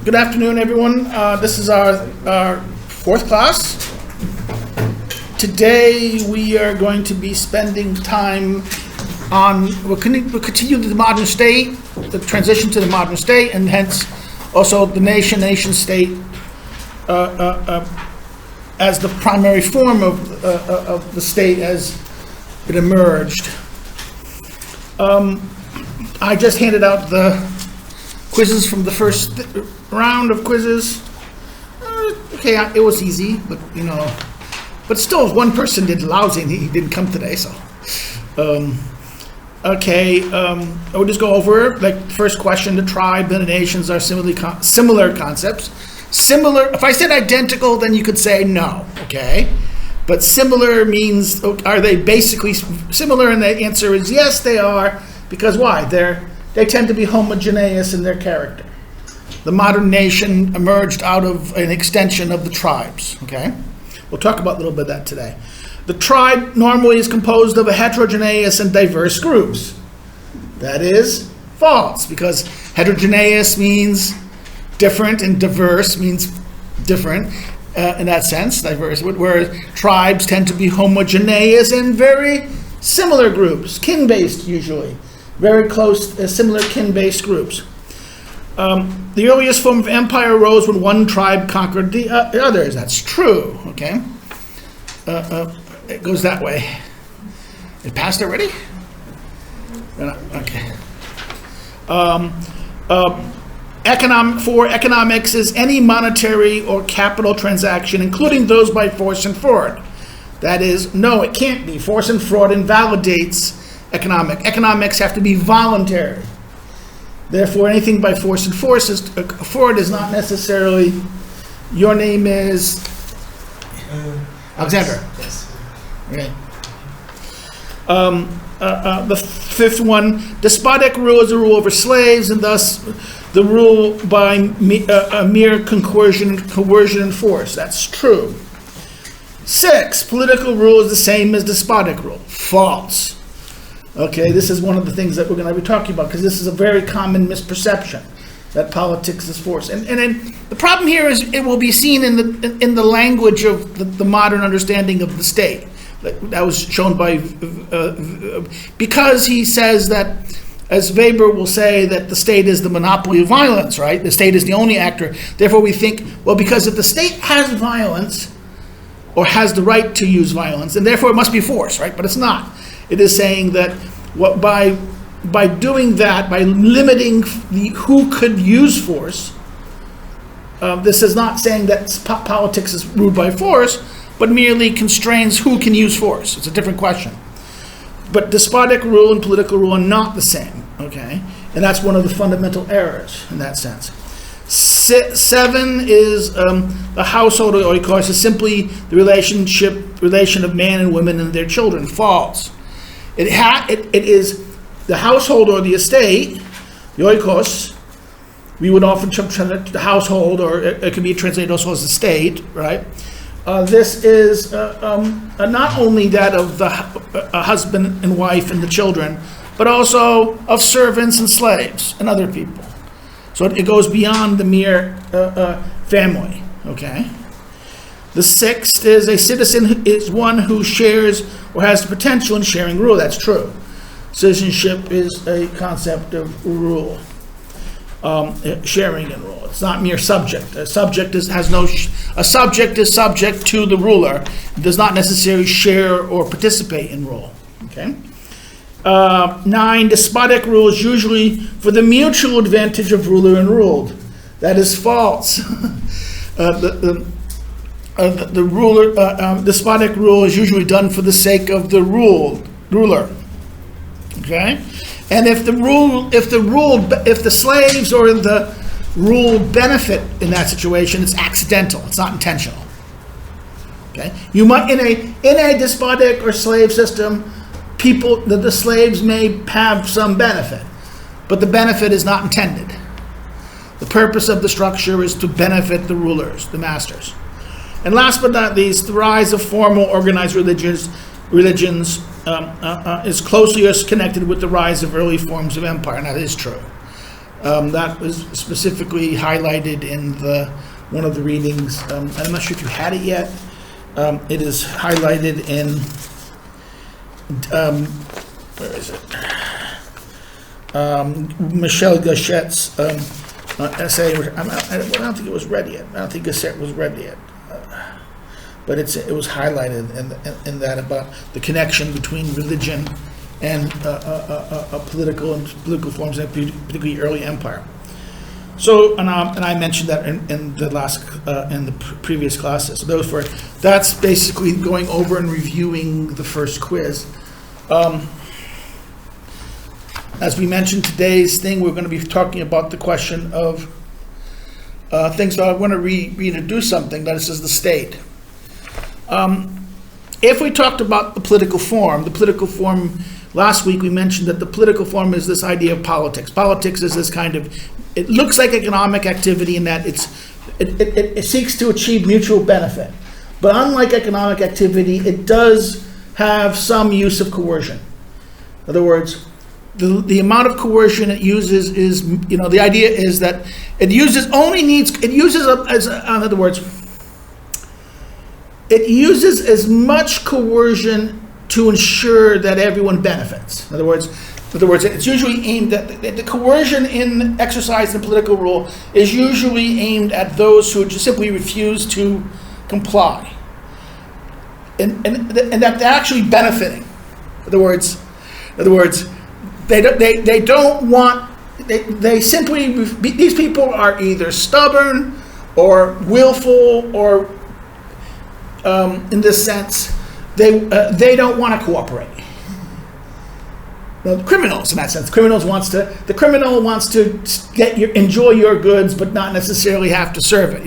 Good afternoon, everyone. This is our fourth class. Today we are going to be spending time on, we'll continue the modern state, the transition to the modern state, and hence also the nation-state as the primary form of the state as it emerged. I just handed out the quizzes from the first round of quizzes. Okay, it was easy, but still, one person did lousy and he didn't come today, so. I'll just go over, like, first question, the tribe and the nations are similar concepts. Similar, if I said identical, then you could say no, okay? But similar means, are they basically similar? And the answer is yes, they are, because why? They tend to be homogeneous in their character. The modern nation emerged out of an extension of the tribes, okay? We'll talk about a little bit of that today. The tribe normally is composed of a heterogeneous and diverse groups. That is false, because heterogeneous means different and diverse means different in that sense, diverse, whereas tribes tend to be homogeneous and very similar groups, kin-based usually, very close, similar kin-based groups. The earliest form of empire arose when one tribe conquered the others. That's true, okay? It goes that way. It passed already? Okay. Economics is any monetary or capital transaction, including those by force and fraud. That is, no, it can't be. Force and fraud invalidates economics. Economics have to be voluntary. Therefore, anything by force and fraud is not necessarily. Your name is Alexander. Yes. Okay. The fifth one: despotic rule is a rule over slaves, and thus the rule by mere coercion and force. That's true. 6, political rule is the same as despotic rule. False. Okay, this is one of the things that we're going to be talking about, because this is a very common misperception that politics is force. And then the problem here is it will be seen in the language of the modern understanding of the state. That was shown by, because he says that, as Weber will say, that the state is the monopoly of violence, right? The state is the only actor. Therefore we think, well, because if the state has violence, or has the right to use violence, and therefore it must be force, right? But it's not. It is saying that by doing that, by limiting who could use force, this is not saying that politics is ruled by force, but merely constrains who can use force. It's a different question. But despotic rule and political rule are not the same, okay? And that's one of the fundamental errors in that sense. 7 is the household oikos is simply the relation of man and women and their children. False. It is the household or the estate, the oikos. We would often translate the household, or it can be translated also as the state, right? This is not only that of the husband and wife and the children, but also of servants and slaves and other people. So it goes beyond the mere family, okay? The 6th is a citizen is one who shares or has the potential in sharing rule. That's true. Citizenship is a concept of rule, sharing and rule. It's not mere subject. A subject is subject to the ruler. It does not necessarily share or participate in rule, okay? 9, despotic rule is usually for the mutual advantage of ruler and ruled. That is false. The ruler, despotic rule is usually done for the sake of the ruler. Okay, and if the slaves or the rule benefit in that situation, it's accidental. It's not intentional. Okay, you might in a despotic or slave system, the slaves may have some benefit, but the benefit is not intended. The purpose of the structure is to benefit the rulers, the masters. And last but not least, the rise of formal organized religions is closely connected with the rise of early forms of empire, and that is true. That was specifically highlighted in one of the readings. I'm not sure if you had it yet. It is highlighted in, where is it? Michelle Gachette's essay. I don't think it was read yet. I don't think Gachette was read yet. But it was highlighted in that about the connection between religion and political forms, and particularly early empire. So, and I mentioned that in the previous classes. So that's basically going over and reviewing the first quiz. As we mentioned, today's thing, we're going to be talking about the question of things. So I want to reintroduce something. That is the state. If we talked about the political form last week, we mentioned that the political form is this idea of politics. Politics is this kind of, it looks like economic activity in that it seeks to achieve mutual benefit. But unlike economic activity, it does have some use of coercion. In other words, the amount of coercion it uses is, the idea is that it uses as much coercion to ensure that everyone benefits. In other words, it's usually aimed at the coercion in exercise in political rule is usually aimed at those who just simply refuse to comply, and that they're actually benefiting. In other words, they don't want. They simply, these people are either stubborn or willful or in this sense, they don't want to cooperate. Well, criminals, in that sense, the criminal wants to enjoy your goods, but not necessarily have to serve it.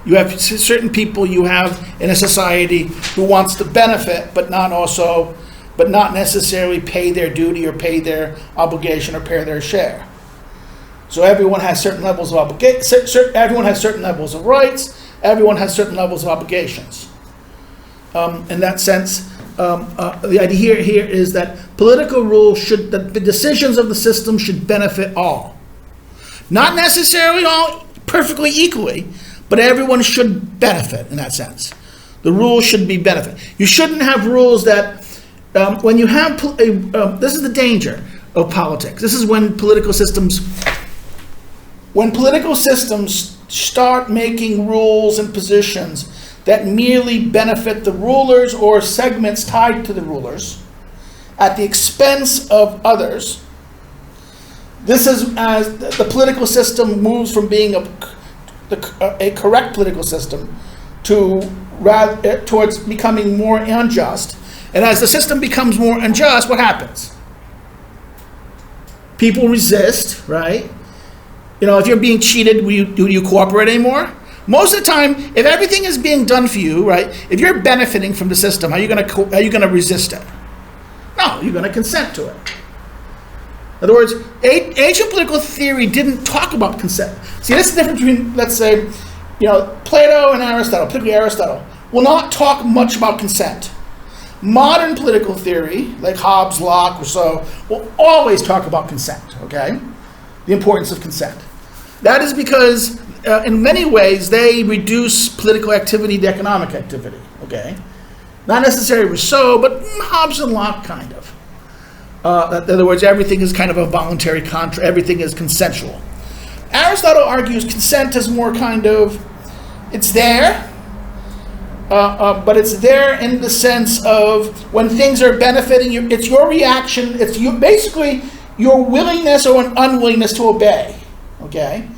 You have certain people you have in a society who wants to benefit, but not necessarily pay their duty or pay their obligation or pay their share. So everyone has certain levels of everyone has certain levels of rights. Everyone has certain levels of obligations. In that sense, the idea here is that political rule the decisions of the system should benefit all. Not necessarily all perfectly equally, but everyone should benefit in that sense. The rules should be benefit. You shouldn't have rules that, when you have, this is the danger of politics. This is when political systems start making rules and positions that merely benefit the rulers or segments tied to the rulers at the expense of others. This is as the political system moves from being a correct political system towards becoming more unjust. And as the system becomes more unjust, what happens? People resist, right? If you're being cheated, do you cooperate anymore? Most of the time, if everything is being done for you, right? If you're benefiting from the system, are you going to resist it? No, you're going to consent to it. In other words, ancient political theory didn't talk about consent. See, this is the difference between, let's say, Plato and Aristotle, particularly Aristotle, will not talk much about consent. Modern political theory, like Hobbes, Locke, Rousseau, will always talk about consent, okay? The importance of consent. That is because, in many ways, they reduce political activity to economic activity, okay? Not necessarily Rousseau, but Hobbes and Locke, kind of. In other words, everything is kind of a voluntary contract, everything is consensual. Aristotle argues consent is more kind of, it's there, but it's there in the sense of when things are benefiting you, it's your reaction, it's basically your willingness or an unwillingness to obey, okay?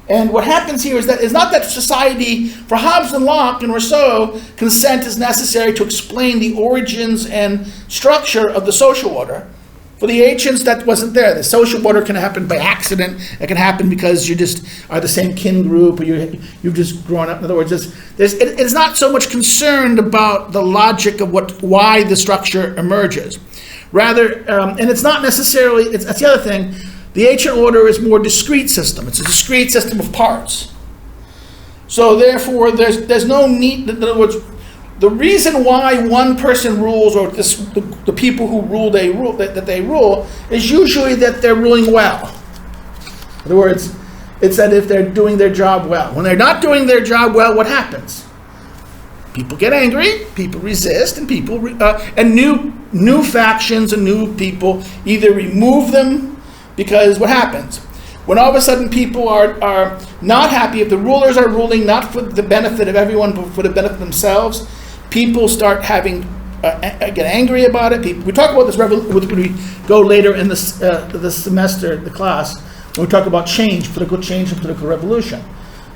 And what happens here is that it's not that society, for Hobbes and Locke and Rousseau, consent is necessary to explain the origins and structure of the social order. For the ancients, that wasn't there. The social order can happen by accident. It can happen because you just are the same kin group, or you've just grown up. In other words, it's not so much concerned about the logic of why the structure emerges. Rather, and it's not necessarily, that's the other thing, the ancient order is a more discrete system. It's a discrete system of parts. So therefore, there's no need, in other words, the reason why one person rules, or the people who rule, they rule is usually that they're ruling well. In other words, it's that if they're doing their job well. When they're not doing their job well, what happens? People get angry, people resist, and and new factions and new people either remove them, because what happens? When all of a sudden people are not happy, if the rulers are ruling not for the benefit of everyone but for the benefit of themselves, people start get angry about it. We talk about this when we go later in the semester, the class, when we talk about political change and political revolution.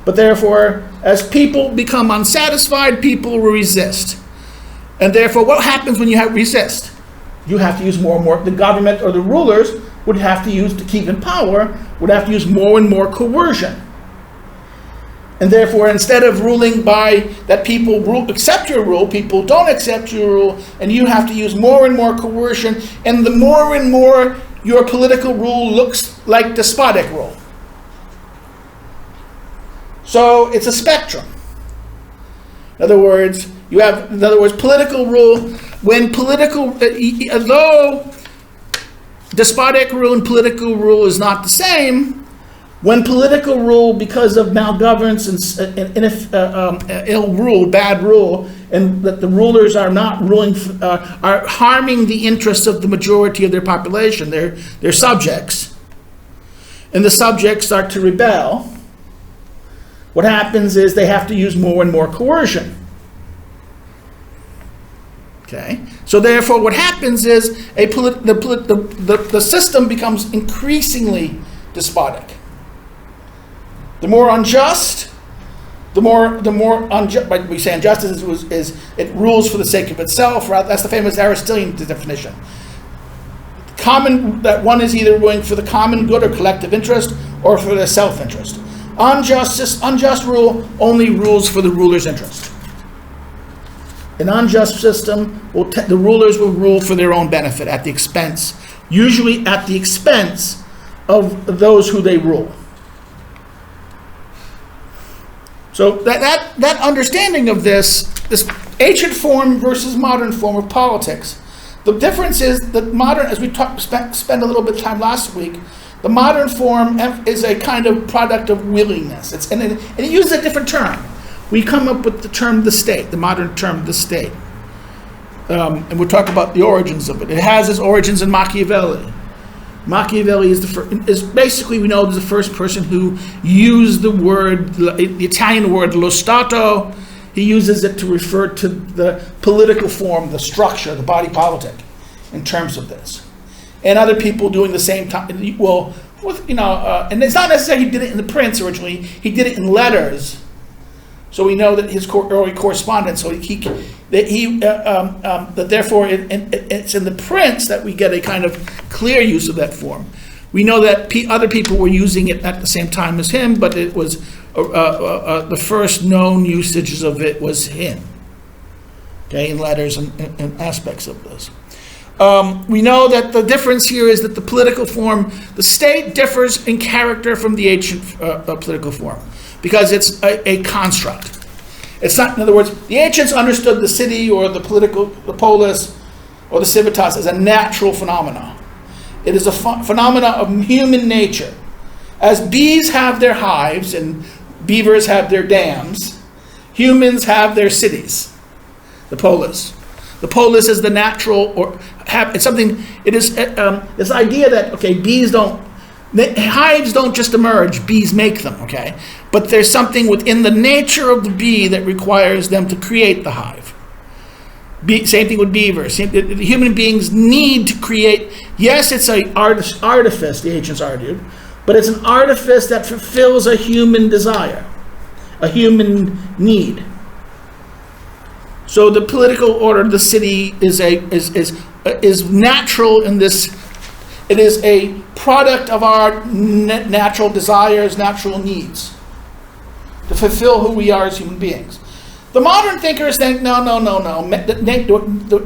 But therefore, as people become unsatisfied, people will resist. And therefore, what happens when you resist? You have to use more and more. The government or the rulers would have to use, to keep in power, would have to use more and more coercion. And therefore, instead of ruling by that people accept your rule, people don't accept your rule, and you have to use more and more coercion, and the more and more your political rule looks like despotic rule. So it's a spectrum. In other words, political rule, although despotic rule and political rule is not the same, when political rule, because of malgovernance and ill rule, bad rule, and that the rulers are not ruling, are harming the interests of the majority of their population, their subjects, and the subjects start to rebel, what happens is they have to use more and more coercion. Okay, so therefore, what happens is the system becomes increasingly despotic. The more unjust, like we say, injustice is it rules for the sake of itself. Right? That's the famous Aristotelian definition. That one is either ruling for the common good or collective interest, or for their self-interest. Unjust rule only rules for the ruler's interest. An unjust system, the rulers will rule for their own benefit usually at the expense of those who they rule. So that understanding of this ancient form versus modern form of politics, the difference is that modern, as we spent a little bit of time last week, the modern form is a kind of product of willingness. And it uses a different term. We come up with the term the state, the modern term the state. And we'll talk about the origins of it. It has its origins in Machiavelli. Machiavelli is basically, we know, is the first person who used the Italian word lo Stato. He uses it to refer to the political form, the structure, the body politic, in terms of this. And other people doing the same time. Well, and it's not necessarily he did it in the Prince originally. He did it in letters. So we know that his early correspondence. So therefore it's in the Prince that we get a kind of clear use of that form. We know that other people were using it at the same time as him, but it was the first known usages of it was him. Okay, in letters and aspects of this. We know that the difference here is that the political form, the state differs in character from the ancient political form, because it's a construct. It's not, in other words, the ancients understood the city or the polis or the civitas as a natural phenomenon. It is a phenomena of human nature. As bees have their hives and beavers have their dams, humans have their cities, the polis. The polis is the natural, it's something, it is this idea that, hives don't just emerge, bees make them, okay? But there's something within the nature of the bee that requires them to create the hive. Same thing with beavers. Human beings need to create, yes, it's an artifice, the ancients argued, but it's an artifice that fulfills a human desire, a human need. So the political order of the city is natural in this. It is a product of our natural desires, natural needs, to fulfill who we are as human beings. The modern thinkers think, no.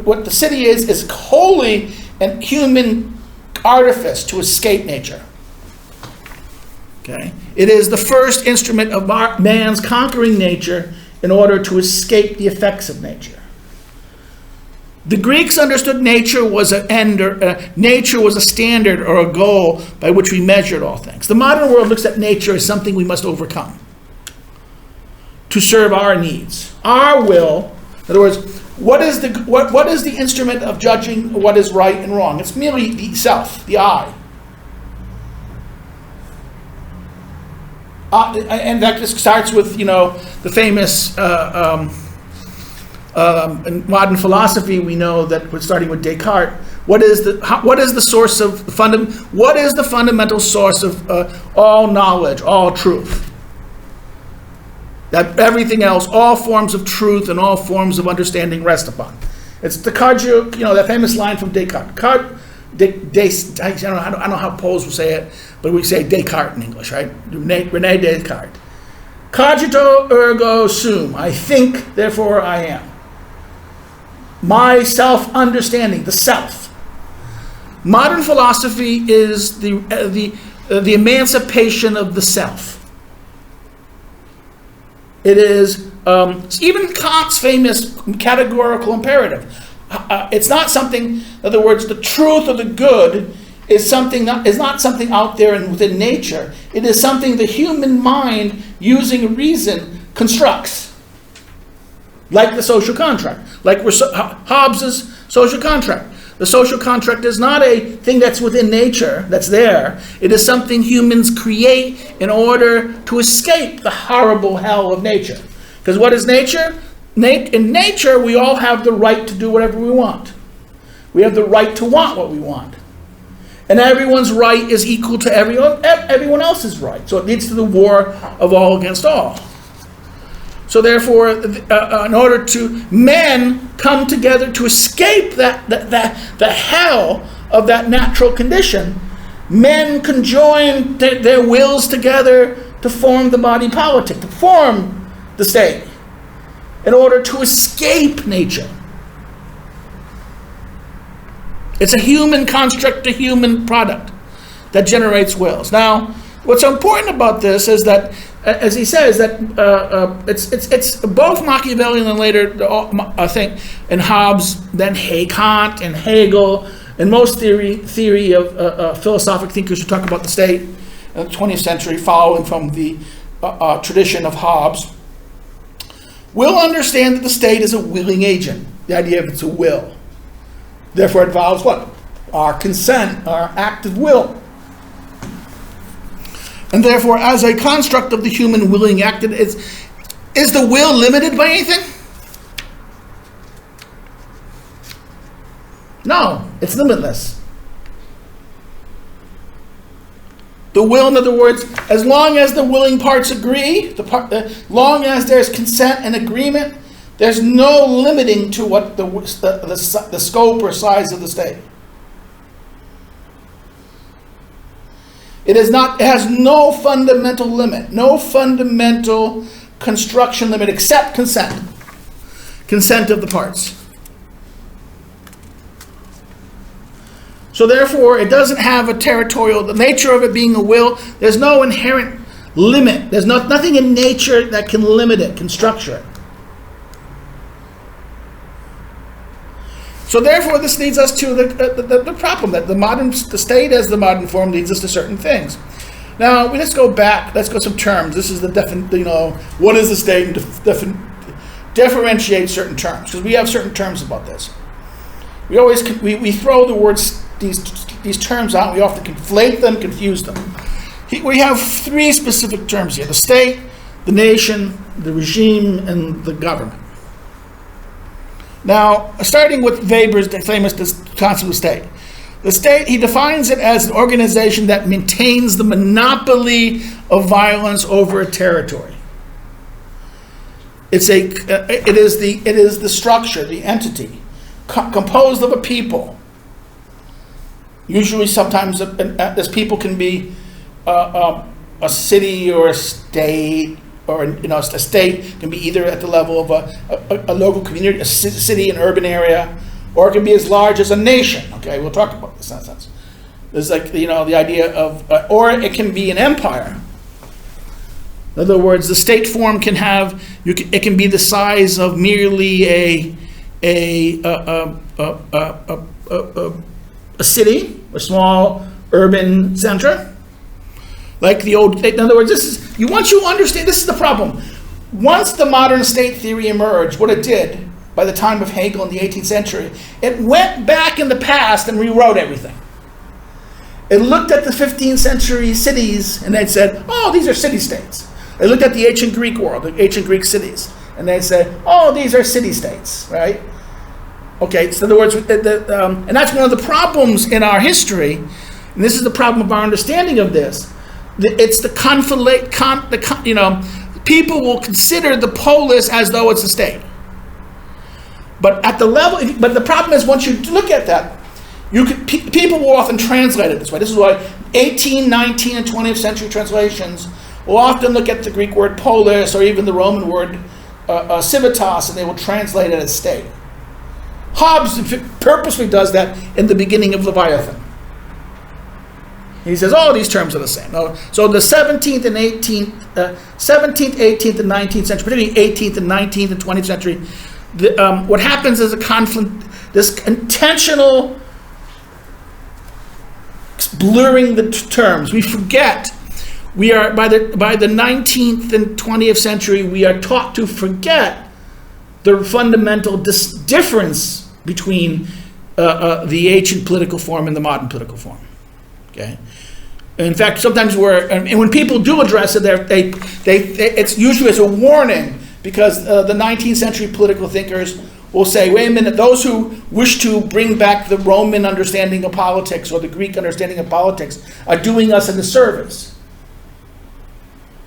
What the city is wholly a human artifice to escape nature. Okay, it is the first instrument of man's conquering nature in order to escape the effects of nature. The Greeks understood nature was an end, or nature was a standard or a goal by which we measured all things. The modern world looks at nature as something we must overcome to serve our needs, our will. In other words, what is the instrument of judging what is right and wrong? It's merely the self, the I. And that just starts with, the famous in modern philosophy. We know that we're starting with Descartes. What is the fundamental source of all knowledge, all truth? That everything else, all forms of truth and all forms of understanding rest upon. It's Descartes, that famous line from Descartes. I don't know how Poles will say it, but we say Descartes in English, right? René Descartes. Cogito ergo sum. I think, therefore I am. My self-understanding, the self. Modern philosophy is the emancipation of the self. It is even Kant's famous categorical imperative. It's not something, in other words, the truth or the good is not something out there and within nature. It is something the human mind, using reason, constructs. Like the social contract, like Hobbes's social contract. The social contract is not a thing that's within nature, that's there. It is something humans create in order to escape the horrible hell of nature. Because what is nature? In nature, we all have the right to do whatever we want. We have the right to want what we want. And everyone's right is equal to everyone else's right. So it leads to the war of all against all. So therefore, in order to men come together to escape the hell of that natural condition, men conjoin their wills together to form the body politic, to form the state, in order to escape nature. It's a human construct, a human product that generates wills. Now, what's important about this is that, as he says, that it's both Machiavellian and later, I think, in Hobbes, then Kant and Hegel, and most theory of philosophic thinkers who talk about the state in the 20th century, following from the tradition of Hobbes, will understand that the state is a willing agent. The idea of it's a will. Therefore, it involves what? Our consent, our active will. And therefore, as a construct of the human willing act, is the will limited by anything? No, it's limitless. The will, in other words, as long as the willing parts agree, long as there's consent and agreement, there's no limiting to what the scope or size of the state. It has no fundamental limit, no fundamental construction limit except consent. Consent of the parts. So therefore, it doesn't have a territorial, the nature of it being a will, there's no inherent limit. There's nothing in nature that can limit it, can structure it. So therefore, this leads us to the problem that the state as the modern form leads us to certain things. Now, let's go back. Let's go some terms. This is what is the state, and differentiate certain terms, because we have certain terms about this. We always we throw the words these terms out. We often conflate them, confuse them. We have three specific terms here: the state, the nation, the regime, and the government. Now, starting with Weber's famous concept of state. The state, he defines it as an organization that maintains the monopoly of violence over a territory. It is the structure, the entity, composed of a people. Usually, sometimes this people can be a city or a state. Or a state can be either at the level of a local community, a city, an urban area, or it can be as large as a nation. Okay, we'll talk about this in a sense. There's the idea of, or it can be an empire. In other words, the state form can have, it can be the size of merely a city, a small urban center, like the old. In other words, once you understand, this is the problem. Once the modern state theory emerged, what it did by the time of Hegel in the 18th century, it went back in the past and rewrote everything. It looked at the 15th century cities and they said, oh, these are city-states. They looked at the ancient Greek world, the ancient Greek cities, and they said, oh, these are city-states, right? Okay, so in other words, and that's one of the problems in our history, and this is the problem of our understanding of this. It's the people will consider the polis as though it's a state. But at the level, but the problem is once you look at that, people will often translate it this way. This is why 18, 19, and 20th century translations will often look at the Greek word polis or even the Roman word civitas, and they will translate it as state. Hobbes purposely does that in the beginning of Leviathan. He says, oh, these terms are the same. So the 17th and 18th, 18th and 19th century, particularly 18th and 19th and 20th century, what happens is a conflict, this intentional blurring the terms. We forget. We are by the 19th and 20th century, we are taught to forget the fundamental difference between the ancient political form and the modern political form. Okay. In fact, sometimes and when people do address it, it's usually as a warning, because the 19th century political thinkers will say, wait a minute, those who wish to bring back the Roman understanding of politics or the Greek understanding of politics are doing us a disservice.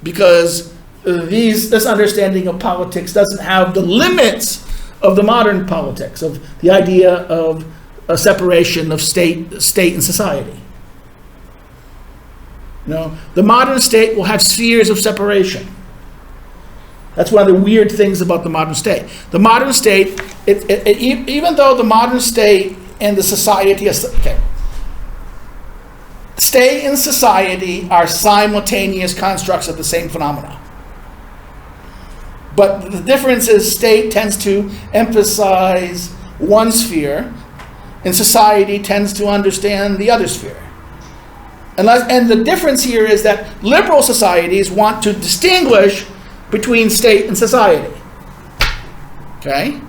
Because this understanding of politics doesn't have the limits of the modern politics, of the idea of a separation of state and society. The modern state will have spheres of separation. That's one of the weird things about the modern state. The modern state, even though the modern state and the society, state and society are simultaneous constructs of the same phenomena. But the difference is state tends to emphasize one sphere, and society tends to understand the other sphere. And the difference here is that liberal societies want to distinguish between state and society. Okay?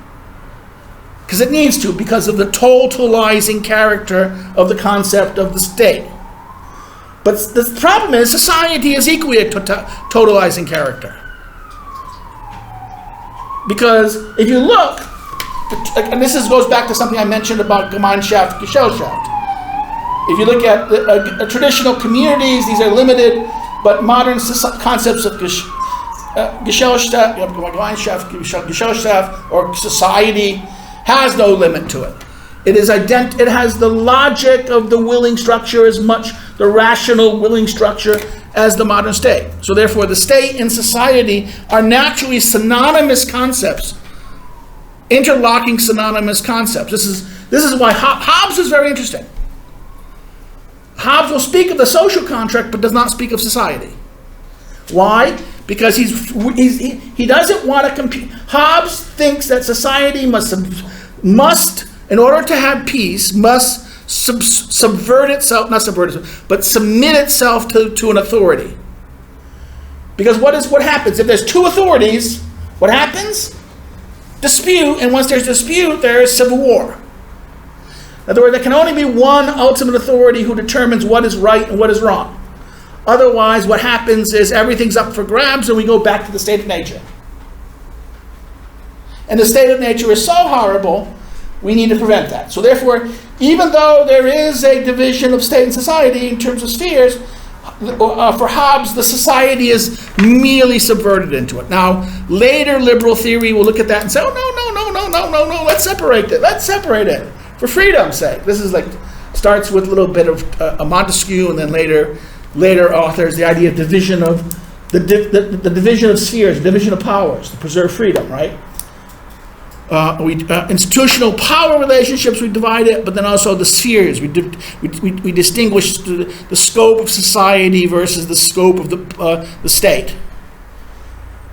Because it needs to, because of the totalizing character of the concept of the state. But the problem is society is equally a totalizing character. Because if you look, and this goes back to something I mentioned about Gemeinschaft, Gesellschaft. If you look at traditional communities, these are limited, but modern concepts of Gesellschaft, Gesellschaft, or society has no limit to it. It has the logic of the willing structure as much, the rational willing structure, as the modern state. So therefore, the state and society are naturally synonymous concepts, interlocking synonymous concepts. This is why Hobbes is very interesting. Hobbes will speak of the social contract, but does not speak of society. Why? Because he doesn't want to compete. Hobbes thinks that society must, in order to have peace, must subvert itself, not subvert itself, but submit itself to an authority. Because what happens? If there's two authorities, what happens? Dispute, and once there's dispute, there is civil war. In other words, there can only be one ultimate authority who determines what is right and what is wrong. Otherwise, what happens is everything's up for grabs and we go back to the state of nature. And the state of nature is so horrible, we need to prevent that. So therefore, even though there is a division of state and society in terms of spheres, for Hobbes, the society is merely subverted into it. Now, later liberal theory will look at that and say, oh, no, let's separate it. For freedom's sake. This is starts with a little bit of a Montesquieu, and then later authors, the idea of division of the division of spheres, division of powers to preserve freedom, right? Institutional power relationships, we divide it, but then also the spheres. We distinguish the scope of society versus the scope of the state.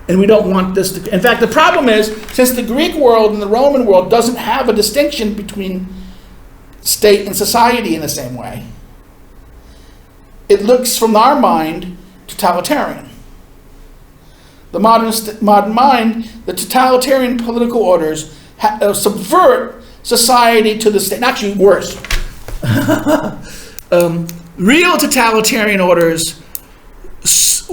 And we don't want this to, in fact, the problem is, since the Greek world and the Roman world doesn't have a distinction between state and society in the same way, it looks from our mind totalitarian. The modern mind, the totalitarian political orders subvert society to the state. Actually, worse. Real totalitarian orders.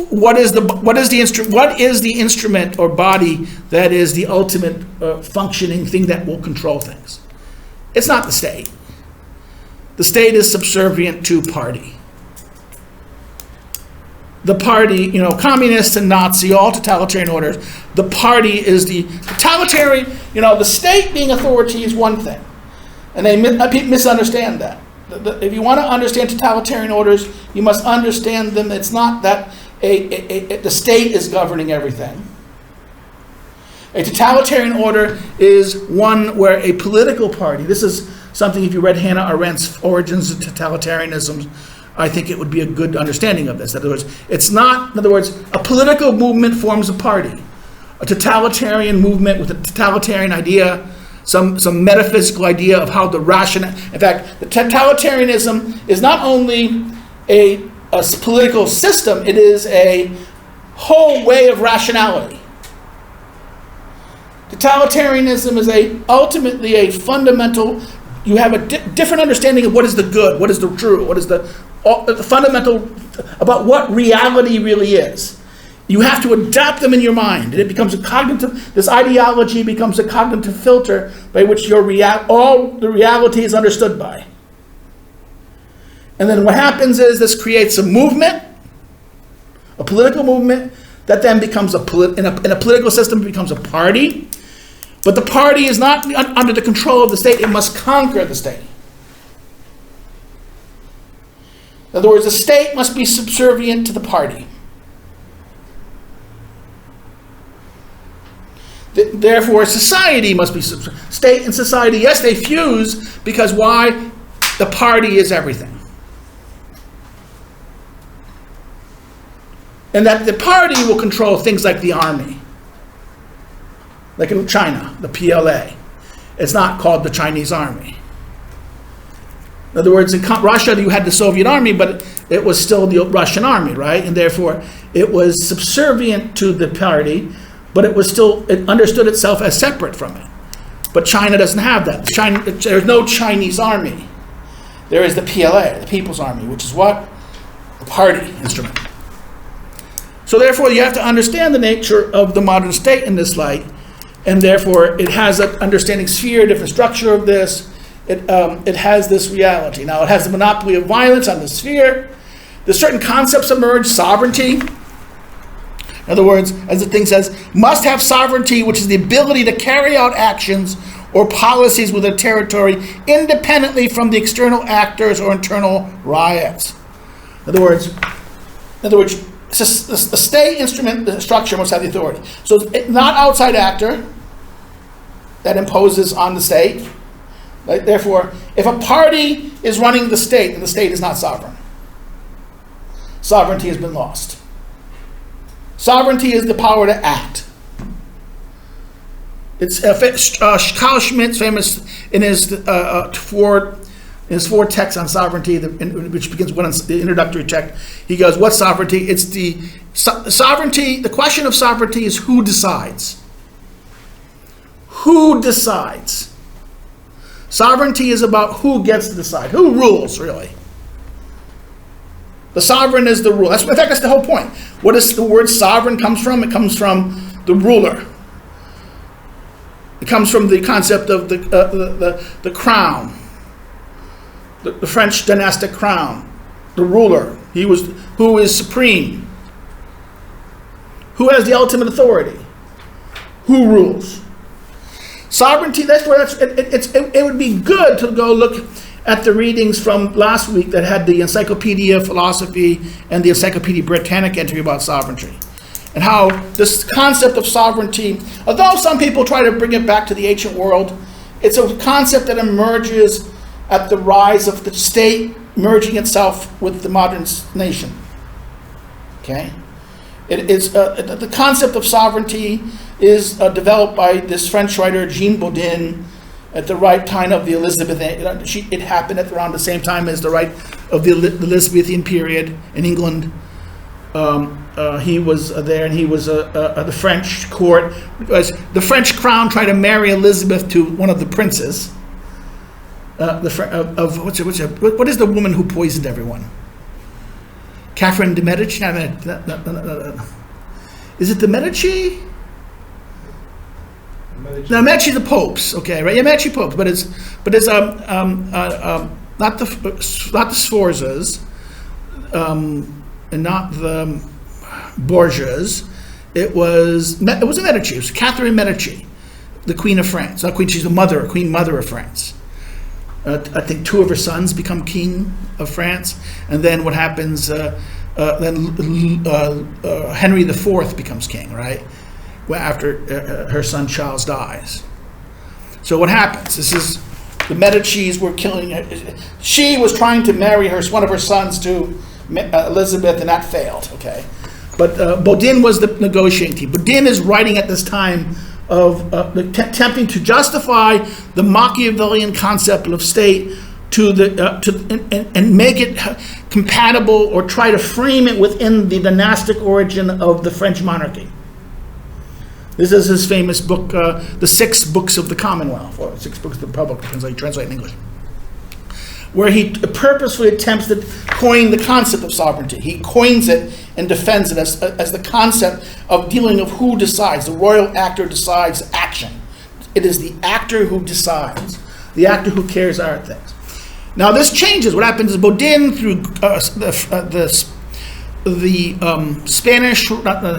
What is the instrument or body that is the ultimate functioning thing that will control things? It's not the state. The state is subservient to party. The party, communist and Nazi, all totalitarian orders, the party is the totalitarian, the state being authority is one thing. And they misunderstand that. If you want to understand totalitarian orders, you must understand them. It's not that the state is governing everything. A totalitarian order is one where a political party, this is something, if you read Hannah Arendt's Origins of Totalitarianism, I think it would be a good understanding of this. In other words, a political movement forms a party. A totalitarian movement with a totalitarian idea, some metaphysical idea of how the rational. In fact, the totalitarianism is not only a political system, it is a whole way of rationality. Totalitarianism is ultimately a fundamental. You have a different understanding of what is the good, what is the true, what is the fundamental about what reality really is. You have to adapt them in your mind, and it becomes a cognitive. This ideology becomes a cognitive filter by which all the reality is understood by. And then what happens is this creates a movement, a political movement that then becomes in a political system it becomes a party. But the party is not under the control of the state; it must conquer the state. In other words, the state must be subservient to the party. Therefore, society must be state and society. Yes, they fuse because why? The party is everything. And that the party will control things like the army. Like in China, the PLA. It's not called the Chinese army. In other words, in Russia, you had the Soviet army, but it was still the Russian army, right? And therefore, it was subservient to the party, but it understood itself as separate from it. But China doesn't have that. There's no Chinese army. There is the PLA, the People's Army, which is what? A party instrument. So therefore, you have to understand the nature of the modern state in this light, and therefore, it has an understanding sphere, different structure of this. It has this reality. Now, it has the monopoly of violence on the sphere. There's certain concepts emerge, sovereignty. In other words, as the thing says, must have sovereignty, which is the ability to carry out actions or policies with a territory independently from the external actors or internal riots. In other words, the state instrument, the structure must have the authority. So it's not outside actor that imposes on the state. Right? Therefore, if a party is running the state, then the state is not sovereign. Sovereignty has been lost. Sovereignty is the power to act. It's Carl Schmitt's famous in his four texts on sovereignty, which begins with the introductory text. He goes, "What's sovereignty? It's the sovereignty. The question of sovereignty is who decides. Who decides? Sovereignty is about who gets to decide, who rules, really. The sovereign is the ruler. In fact, that's the whole point. What does the word sovereign comes from? It comes from the ruler. It comes from the concept of the crown, the French dynastic crown, the ruler. Who is supreme? Who has the ultimate authority? Who rules? Sovereignty. It would be good to go look at the readings from last week that had the Encyclopedia of Philosophy and the Encyclopedia Britannica entry about sovereignty. And how this concept of sovereignty, although some people try to bring it back to the ancient world, it's a concept that emerges at the rise of the state merging itself with the modern nation. Okay? It is the concept of sovereignty is developed by this French writer Jean Bodin at the right time of the Elizabethan. It happened at around the same time as the right of the Elizabethan period in England. He was there, and he was the French court. The French crown tried to marry Elizabeth to one of the princes. What is the woman who poisoned everyone? Catherine de Medici? Is it the Medici? No, Medici the popes. Okay, right? Yeah, Medici popes, but it's not the Sforzas, and not the Borgias. It was a Medici. It was Catherine Medici, the Queen of France. Not Queen. She's the Queen Mother of France. I think 2 of her sons become king of France, and then what happens? Then Henry IV becomes king, right? After her son Charles dies. So what happens? This is the Medicis were killing her. She was trying to marry one of her sons to Elizabeth, and that failed. Okay, but Bodin was the negotiating team. Bodin is writing at this time of attempting to justify the Machiavellian concept of state and make it compatible, or try to frame it within the dynastic origin of the French monarchy. This is his famous book, The 6 Books of the Commonwealth, or 6 Books of the Republic, depends how you translate in English, where he purposefully attempts to coin the concept of sovereignty. He coins it and defends it as the concept of dealing of who decides. The royal actor decides action. It is the actor who decides, the actor who carries out things. Now this changes. What happens is Bodin, through the Spanish,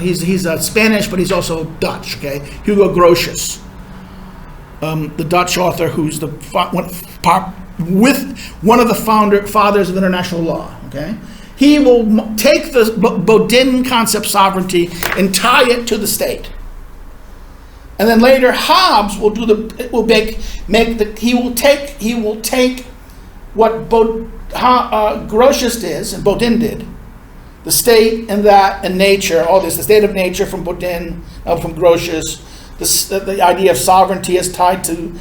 he's Spanish, but he's also Dutch. Okay, Hugo Grotius, the Dutch author, who's one of the fathers of international law. Okay, he will take the Bodin concept sovereignty and tie it to the state, and then later Hobbes will take what Grotius did and Bodin did. The state and nature, all this, the state of nature from Bodin, from Grotius, the idea of sovereignty is tied to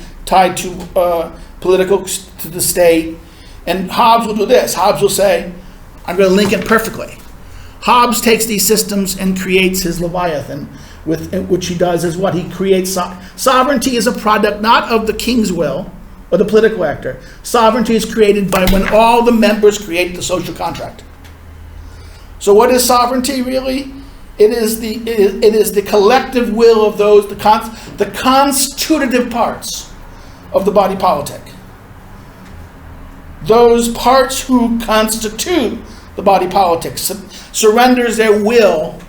political, to the state. And Hobbes will do this. Hobbes will say, I'm going to link it perfectly. Hobbes takes these systems and creates his Leviathan, which he does is what he creates. Sovereignty is a product not of the king's will or the political actor. Sovereignty is created by when all the members create the social contract. So what is sovereignty really? It is the collective will of those, the constitutive parts of the body politic. Those parts who constitute the body politic surrenders their will,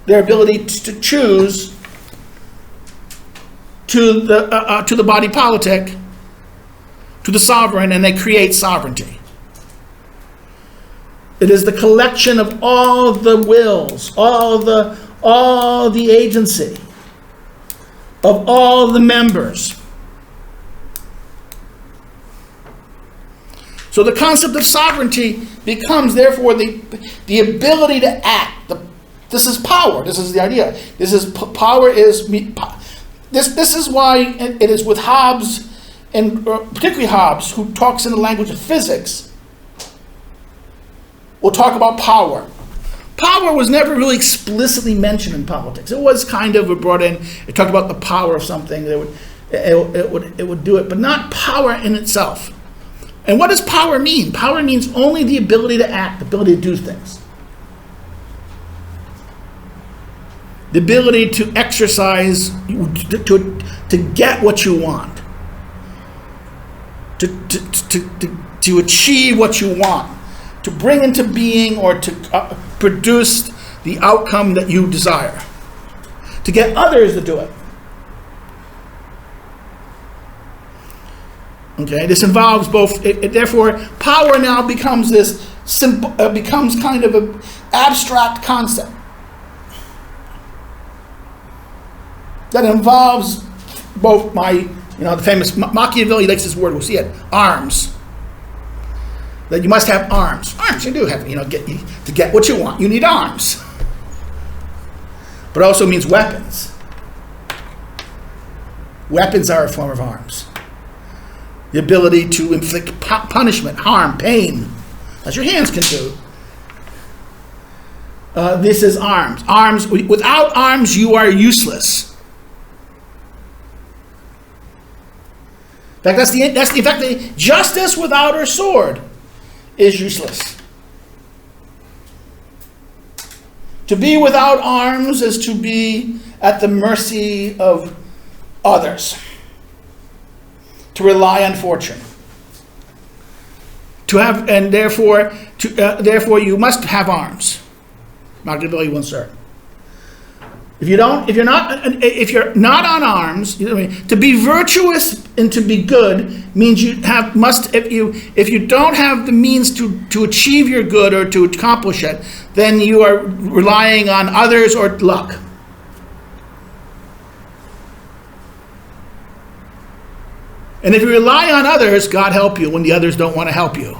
their ability to choose, to the body politic, to the sovereign, and they create sovereignty. It is the collection of all the wills, all the agency of all the members. So the concept of sovereignty becomes, therefore, the ability to act. This is power. This is the idea. This is power. This is why it is with Hobbes, and particularly Hobbes, who talks in the language of physics. We'll talk about power. Power was never really explicitly mentioned in politics. It was kind of brought in. It talked about the power of something. It would do it, but not power in itself. And what does power mean? Power means only the ability to act, the ability to do things. The ability to exercise, to get what you want. To achieve what you want. To bring into being or to produce the outcome that you desire. To get others to do it. Okay, this involves both. Therefore, power now becomes this simple, becomes kind of an abstract concept that involves both the famous Machiavelli likes this word. We'll see it. Arms. that you must have arms. Arms, you do have, to get what you want, you need arms. But it also means weapons. Weapons are a form of arms. The ability to inflict punishment, harm, pain, as your hands can do. This is arms. Arms. Without arms, you are useless. In fact, that's justice without her sword is useless. To be without arms is to be at the mercy of others. To rely on fortune. Therefore you must have arms. Machiavelli once said. If you're not on arms, to be virtuous and to be good means if you don't have the means to achieve your good or to accomplish it, then you are relying on others or luck. And if you rely on others, God help you when the others don't want to help you.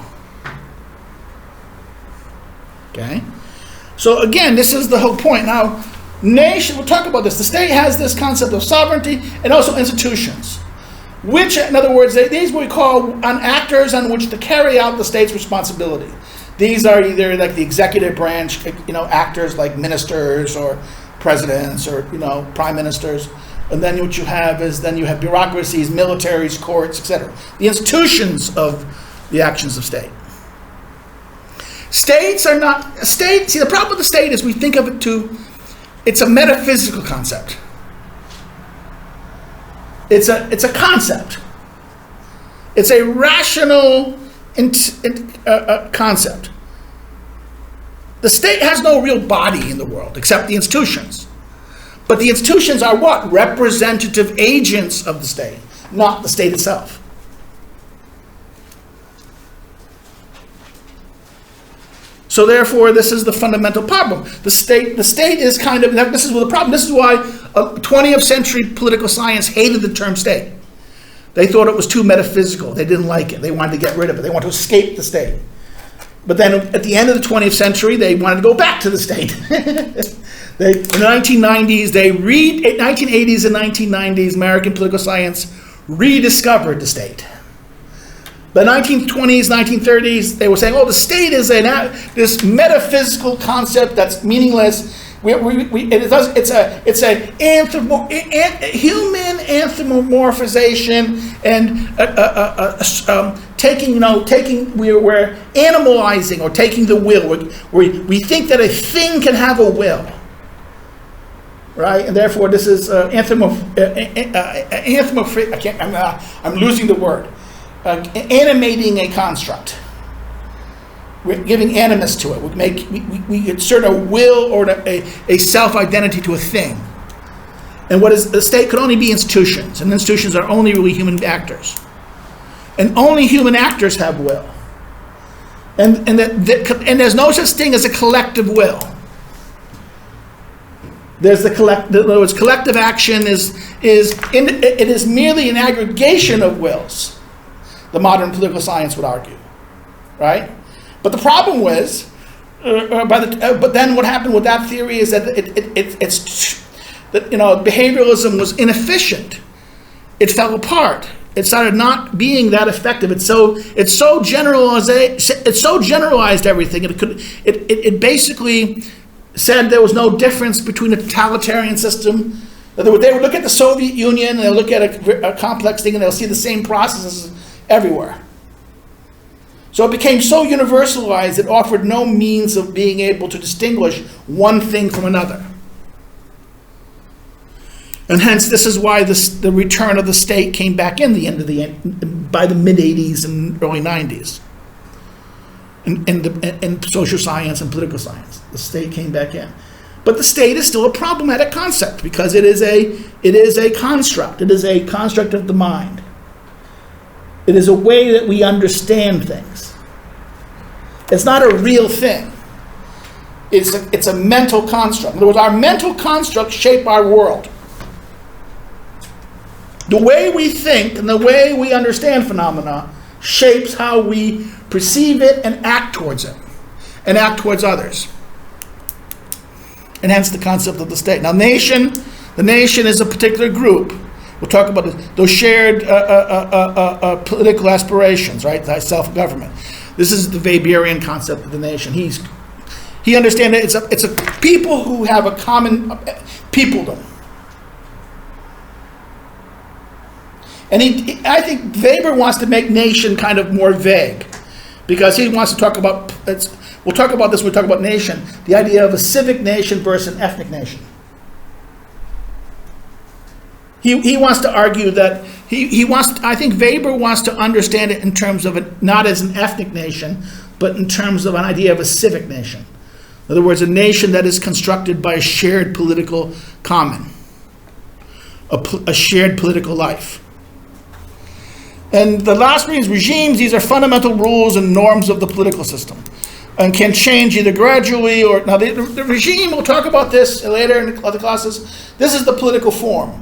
Okay? So again, this is the whole point. Now, nation, we'll talk about this. The state has this concept of sovereignty and also institutions. Which, in other words, these we call actors on which to carry out the state's responsibility. These are either like the executive branch, actors like ministers or presidents or, prime ministers. And then what you have is you have bureaucracies, militaries, courts, etc. The institutions of the actions of state. States are not state. See, the problem with the state is we think of it it's a metaphysical concept. It's a concept. It's a rational concept. The state has no real body in the world except the institutions. But the institutions are what? Representative agents of the state, not the state itself. So therefore, this is the fundamental problem. The state is kind of, this is the problem. This is why 20th century political science hated the term state. They thought it was too metaphysical. They didn't like it. They wanted to get rid of it. They wanted to escape the state. But then at the end of the 20th century, they wanted to go back to the state. In the 1990s, 1980s and 1990s, American political science rediscovered the state. The 1920s, 1930s, they were saying, the state is this metaphysical concept that's meaningless. It's a human anthropomorphization and we're animalizing or taking the will. We think that a thing can have a will. Right, and therefore this is I'm losing the word. Animating a construct. We're giving animus to it. We insert a will or a self-identity to a thing. And the state could only be institutions, and institutions are only really human actors. And only human actors have will. And there's no such thing as a collective will. There's in other words, collective action is merely an aggregation of wills. The modern political science would argue, right? But the problem was, but then what happened with that theory is that behavioralism was inefficient. It fell apart. It started not being that effective. It's so generalized everything. It basically said there was no difference between a totalitarian system. They would look at the Soviet Union and they'll look at a complex thing and they'll see the same processes everywhere. So it became so universalized it offered no means of being able to distinguish one thing from another. And hence this is why the return of the state came back in by the mid-80s and early 90s. In social science and political science. The state came back in. But the state is still a problematic concept because it is a construct. It is a construct of the mind. It is a way that we understand things. It's not a real thing. It's a mental construct. In other words, our mental constructs shape our world. The way we think and the way we understand phenomena shapes how we perceive it and act towards it, and act towards others. And hence the concept of the state. Now, the nation is a particular group. We'll talk about those shared political aspirations, right? That self-government. This is the Weberian concept of the nation. He understands that it's a people who have a common peopledom. And I think Weber wants to make nation kind of more vague, because he wants to talk about, we'll talk about this when we talk about nation, the idea of a civic nation versus an ethnic nation. He wants to argue that, I think Weber wants to understand it in terms of it, not as an ethnic nation, but in terms of an idea of a civic nation. In other words, a nation that is constructed by a shared political common, a shared political life. And the last means regimes, these are fundamental rules and norms of the political system, and can change either gradually or, now the regime, we'll talk about this later in the other classes, this is the political form.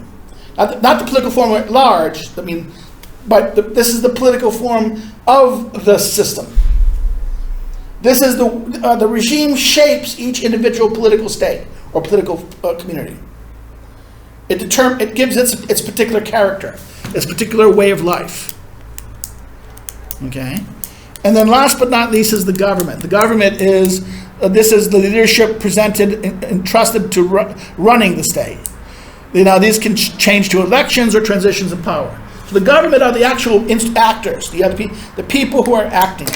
Not the political form at large, but this is the political form of the system. This is the regime shapes each individual political state or political community. It gives its particular character, its particular way of life. Okay, and then last but not least is the government. The government is this is the leadership presented and entrusted to running the state. Now these can change to elections or transitions of power. So the government are the actual actors, the people who are acting,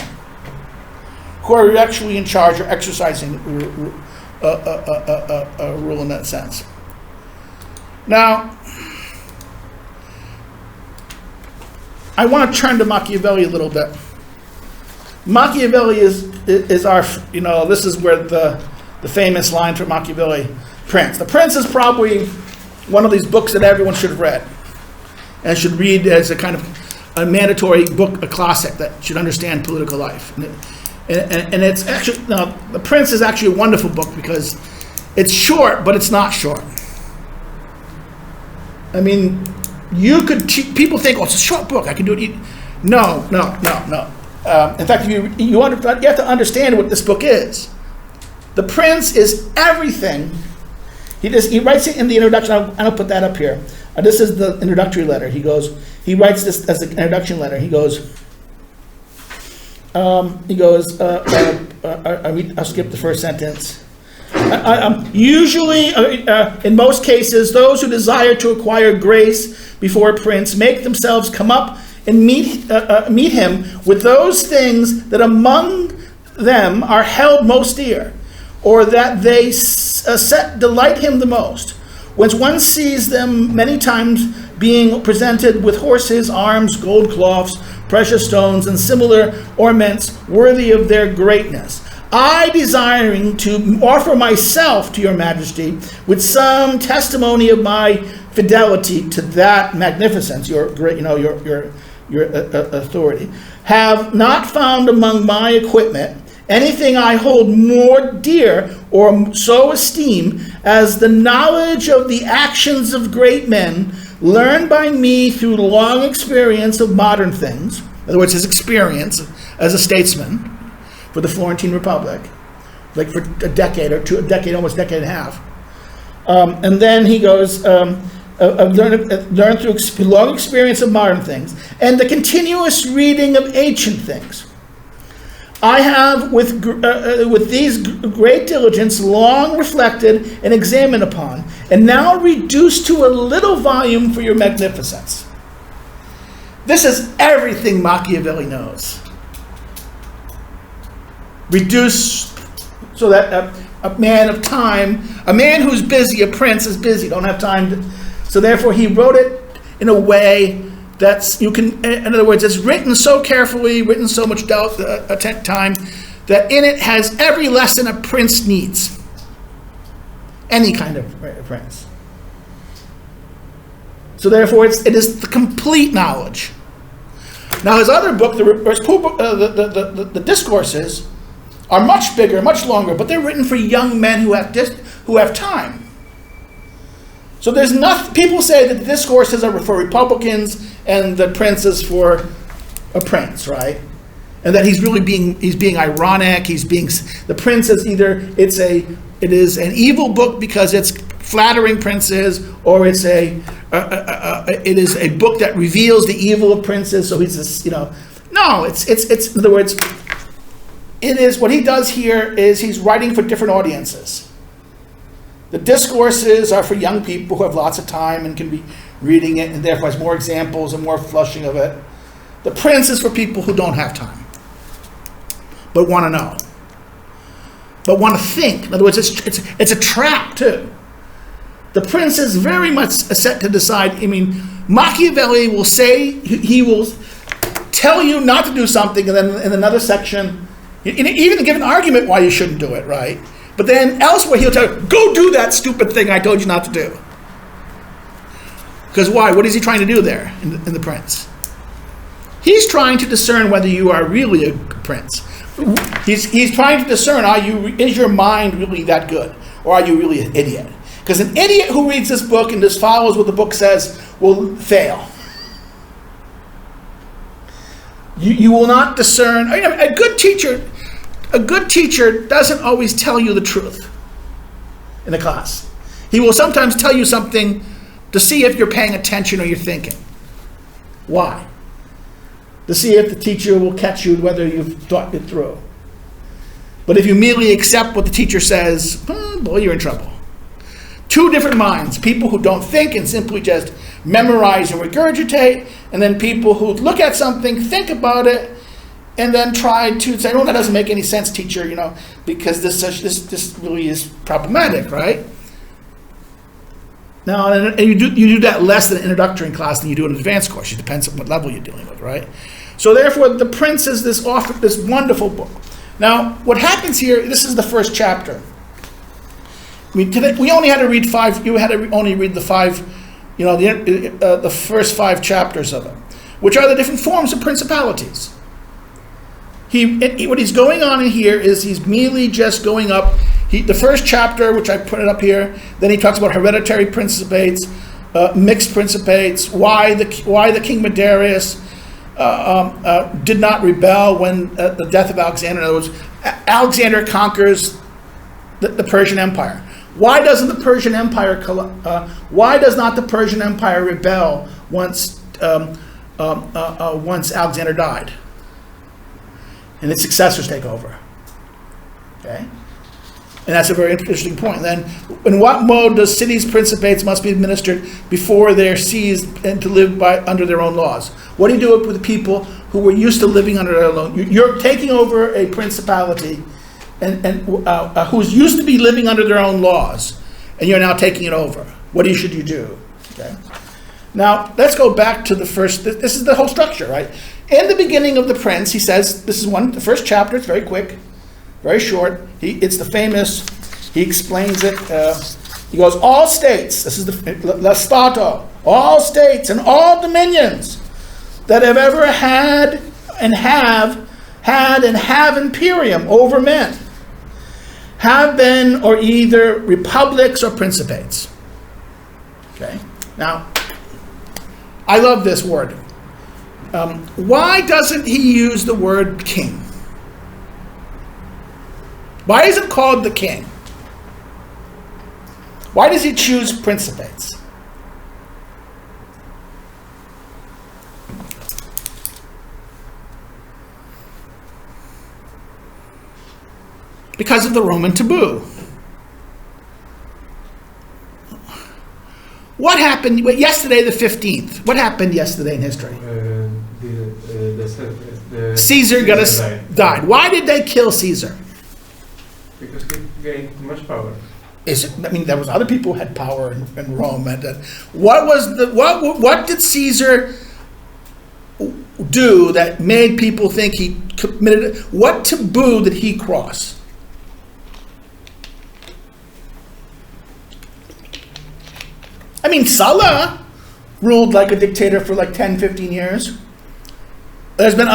who are actually in charge or exercising a rule in that sense. Now, I want to turn to Machiavelli a little bit. Machiavelli is our, this is where the famous line from Machiavelli, Prince. The Prince is probably one of these books that everyone should have read and should read as a kind of a mandatory book, a classic that should understand political life. And it's actually, now, The Prince is actually a wonderful book because it's short, but it's not short. I mean, people think, it's a short book, I can do it. No. In fact, you have to understand what this book is. The Prince is everything. He writes it in the introduction. I'll put that up here. This is the introductory letter. He writes this as an introduction letter. I'll skip the first sentence. Usually, in most cases, those who desire to acquire grace before a prince make themselves come up and meet him with those things that among them are held most dear, or that they delight him the most. When one sees them many times being presented with horses, arms, gold cloths, precious stones, and similar ornaments worthy of their greatness, I desiring to offer myself to your majesty with some testimony of my fidelity to that magnificence, your great, your authority, have not found among my equipment anything I hold more dear or so esteem as the knowledge of the actions of great men, learned by me through long experience of modern things. In other words, his experience as a statesman for the Florentine Republic, like for a decade or two, almost a decade and a half. And then he goes, learned through long experience of modern things and the continuous reading of ancient things. I have with these great diligence long reflected and examined upon, and now reduced to a little volume for your magnificence. This is everything Machiavelli knows. Reduced so that a man of time, a man who's busy, a prince is busy, don't have time. So therefore he wrote it in a way that's, in other words, it's written so carefully, written so much time, that in it has every lesson a prince needs. Any kind of prince. So therefore it is the complete knowledge. Now his other book, the discourses, are much bigger, much longer, but they're written for young men who have time. So there's nothing. People say that the discourses are for Republicans and the prince is for a prince, right? and that he's being ironic. The prince is either it is an evil book because it's flattering princes, or it is a book that reveals the evil of princes. So he's this, no, it's in other words, it is what he does here is he's writing for different audiences. The discourses are for young people who have lots of time and can be reading it, and therefore has more examples and more flushing of it. The prince is for people who don't have time, but want to know, but want to think. In other words, it's a trap too. The prince is very much set to decide. I mean, Machiavelli will say, he will tell you not to do something, and then in another section, even give an argument why you shouldn't do it, right? But then elsewhere he'll tell you, go do that stupid thing I told you not to do. Because why? What is he trying to do there in the prince? He's trying to discern whether you are really a prince. He's trying to discern, is your mind really that good? Or are you really an idiot? Because an idiot who reads this book and just follows what the book says will fail. You will not discern. A good teacher doesn't always tell you the truth in a class. He will sometimes tell you something to see if you're paying attention or you're thinking. Why? To see if the teacher will catch you whether you've thought it through. But if you merely accept what the teacher says, boy, you're in trouble. Two different minds: people who don't think and simply just memorize and regurgitate, and then people who look at something, think about it, and then try to say, "Oh, that doesn't make any sense, teacher," because this really is problematic, right? Now, and you do that less in an introductory class than you do in an advanced course. It depends on what level you're dealing with, right? So therefore, The Prince is this wonderful book. Now, what happens here? This is the first chapter. We only had to read 5. You had to only read the 5, the first 5 chapters of it, which are the different forms of principalities. What he's going on in here is he's merely just going up. The first chapter, which I put it up here, then he talks about hereditary principates, mixed principates, why the king Medarius did not rebel when the death of Alexander. In other words, Alexander conquers the Persian Empire. Why does not the Persian Empire rebel once Alexander died, and its successors take over? Okay, and that's a very interesting point. Then, in what mode does cities' principates must be administered before they're seized and to live under their own laws? What do you do with the people who were used to living under their own? You're taking over a principality. And who's used to be living under their own laws, and you're now taking it over. What should you do? Okay. Now let's go back to the first. This is the whole structure, right? In the beginning of The Prince, he says the first chapter. It's very quick, very short. It's the famous. He explains it. He goes, all states. This is la stato. All states and all dominions that have ever had imperium over men have been or either republics or principates. Okay. Now, I love this word. Why doesn't he use the word king? Why is it called the king? Why does he choose principates? Because of the Roman taboo. What happened yesterday, the 15th? What happened yesterday in history? Caesar died. Why did they kill Caesar? Because he gained too much power. There was other people who had power in Rome. What did Caesar do that made people think he committed? What taboo did he cross? Sulla ruled like a dictator for like 10, 15 years. There have been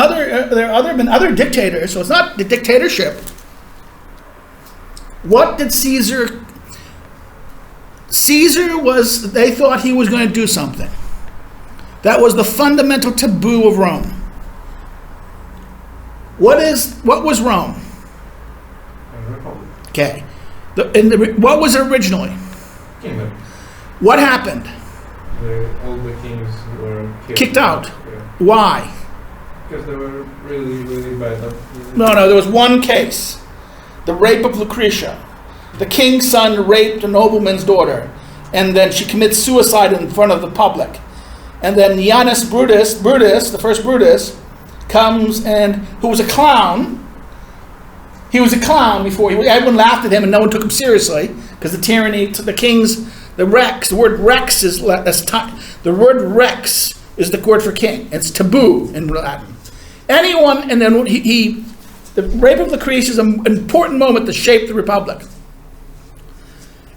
other dictators, so it's not the dictatorship. What did Caesar was, they thought he was going to do something. That was the fundamental taboo of Rome. What was Rome? And Republic. Okay. What was it originally? Kingdom. What happened? All the kings were Kicked out. Yeah. Why? Because they were really, really bad. No, there was one case. The rape of Lucretia. The king's son raped a nobleman's daughter, and then she commits suicide in front of the public. And then Janus Brutus, the first Brutus, comes and, who was a clown. He was a clown before. Everyone laughed at him and no one took him seriously, because the tyranny, the king's, the word rex is the word rex is the word for king. It's taboo in Latin. Anyone, and then the rape of Lucretia is an important moment to shape the Republic.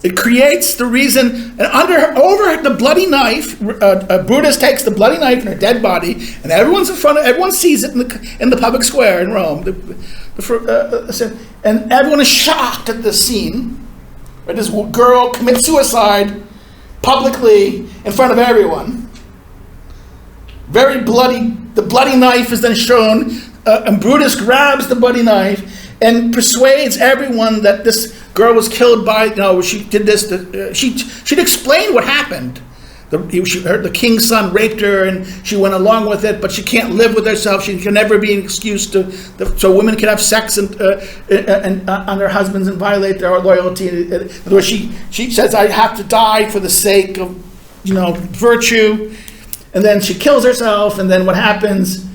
It creates the reason, and over the bloody knife, Brutus takes the bloody knife and her dead body, and everyone sees it in the public square in Rome. And everyone is shocked at this scene. Right? This girl commits suicide publicly in front of everyone. Very bloody. The bloody knife is then shown, and Brutus grabs the bloody knife and persuades everyone that this girl was killed by, she did this. She'd explained what happened. The king's son raped her, and she went along with it, but she can't live with herself. She can never be an excuse so women can have sex and on their husbands and violate their loyalty. In other words, she says, I have to die for the sake of, virtue. And then she kills herself, and then what happens?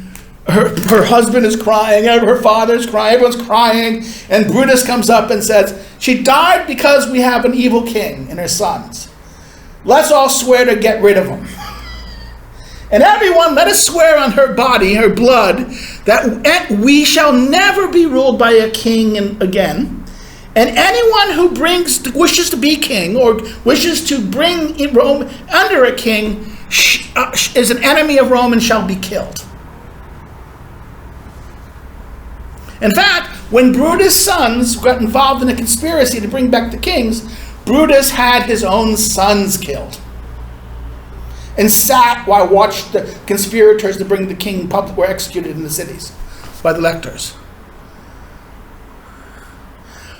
Her husband is crying, her father's crying, everyone's crying, and Brutus comes up and says, she died because we have an evil king and her sons. Let's all swear to get rid of him. And everyone, let us swear on her body, her blood, that we shall never be ruled by a king again. And anyone who wishes to be king or wishes to bring Rome under a king is an enemy of Rome and shall be killed. In fact, when Brutus' sons got involved in a conspiracy to bring back the kings, Brutus had his own sons killed and sat while watched the conspirators to bring the king public were executed in the cities by the lectors.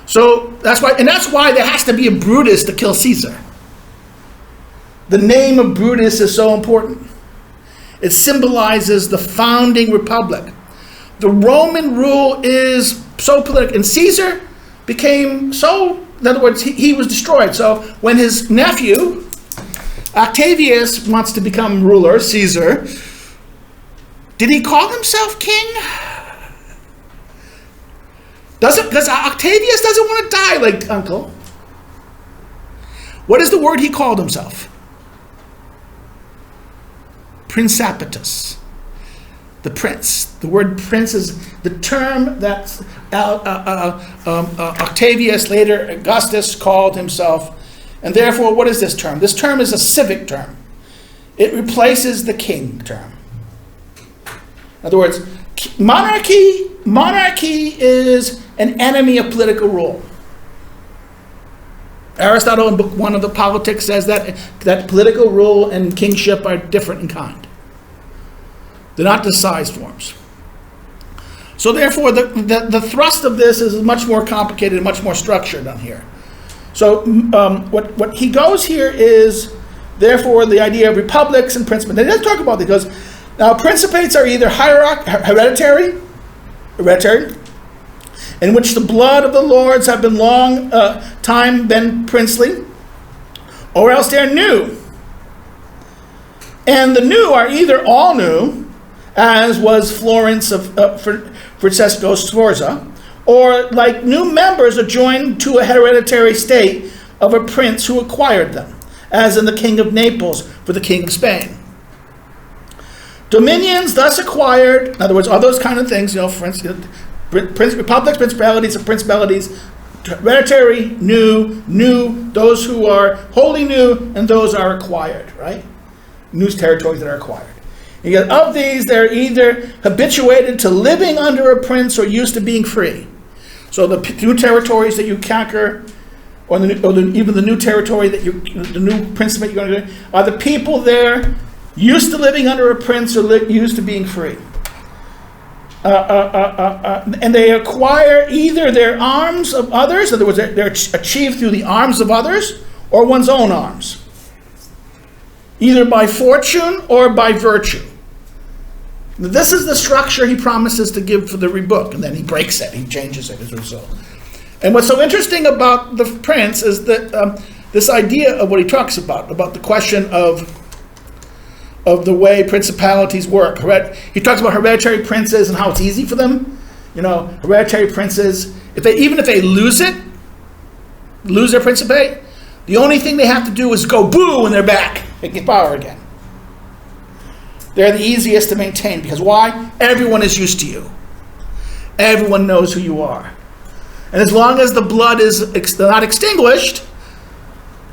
So that's why there has to be a Brutus to kill Caesar. The name of Brutus is so important. It symbolizes the founding republic. The Roman rule is so political, and Caesar became so, in other words, he was destroyed. So when his nephew, Octavius, wants to become ruler, Caesar, did he call himself king? Because Octavius doesn't want to die like uncle. What is the word he called himself? Princepatus. The prince. The word prince is the term that Octavius, later Augustus, called himself. And therefore, what is this term? This term is a civic term. It replaces the king term. In other words, monarchy is an enemy of political rule. Aristotle in Book 1 of the Politics says that political rule and kingship are different in kind. They're not the size forms. So therefore, the thrust of this is much more complicated and much more structured on here. So what he goes here is, therefore, the idea of republics and principates. And he doesn't talk about it. He goes, now principates are either hereditary, in which the blood of the lords have been long time been princely, or else they're new. And the new are either all new, as was Florence of Francesco Sforza, or like new members are joined to a hereditary state of a prince who acquired them, as in the king of Naples for the king of Spain. Dominions thus acquired, in other words, all those kind of things, for instance, republics, principalities, and principalities, hereditary, new, those who are wholly new, and those are acquired, right? New territories that are acquired. You get, of these, they're either habituated to living under a prince or used to being free. So the new territories that you conquer, or even the new territory that the new principate you're going to do, are the people there used to living under a prince or used to being free. and they acquire either their arms of others, in other words, they're achieved through the arms of others or one's own arms, either by fortune or by virtue. This is the structure he promises to give for the book, and then he breaks it, he changes it as a result. And what's so interesting about the prince is that this idea of what he talks about the question of the way principalities work. He talks about hereditary princes and how it's easy for them. Hereditary princes, even if they lose their principate, the only thing they have to do is go boo and they're back. They get power again. They're the easiest to maintain because why? Everyone is used to you. Everyone knows who you are. And as long as the blood is not extinguished,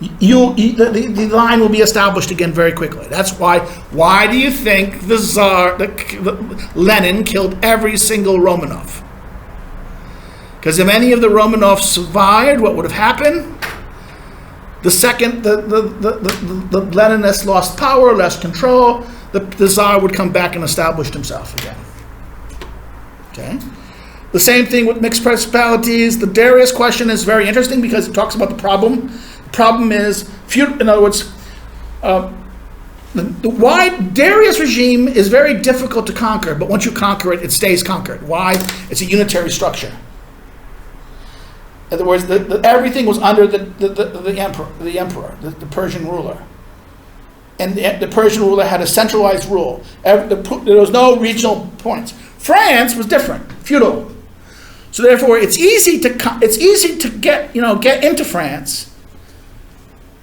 the line will be established again very quickly. That's why. Why do you think the Tsar, Lenin, killed every single Romanov? Because if any of the Romanovs survived, what would have happened? The second the Leninists lost power, lost control, the Tsar would come back and establish himself again. Okay. The same thing with mixed principalities. The Darius question is very interesting because it talks about the problem. The problem is, in other words, the wide Darius regime is very difficult to conquer, but once you conquer it, it stays conquered. Why? It's a unitary structure. In other words, everything was under the emperor, the Persian ruler. And the Persian ruler had a centralized rule. There was no regional points. France was different, feudal. So therefore, it's easy to get into France,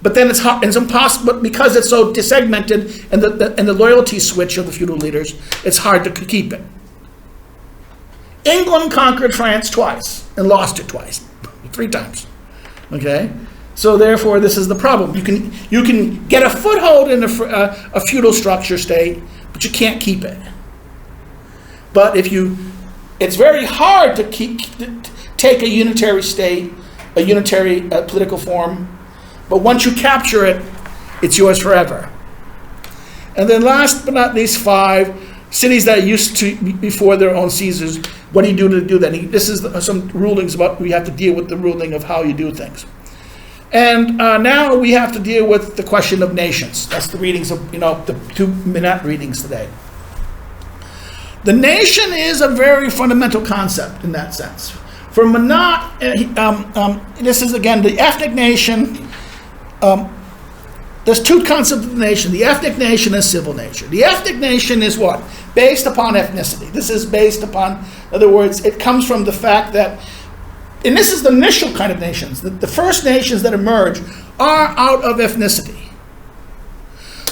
but then it's hard, it's impossible because it's so desegmented and the loyalty switch of the feudal leaders. It's hard to keep it. England conquered France twice and lost it twice, 3 times. Okay, so therefore, this is the problem. You can get a foothold in a feudal structure state, but you can't keep it. But it's very hard to take a unitary state, a unitary political form, but once you capture it, it's yours forever. And then last but not least, 5 cities that used to before their own Caesars. What do you do to do that? This is some rulings about we have to deal with the ruling of how you do things. And now we have to deal with the question of nations. That's the readings of the 2 minute readings today. The nation is a very fundamental concept in that sense. For Manat, this is again the ethnic nation. There's 2 concepts of the nation: the ethnic nation and civil nation. The ethnic nation is what? Based upon ethnicity. This is based upon, in other words, it comes from the fact that, and this is the initial kind of nations. The first nations that emerge are out of ethnicity.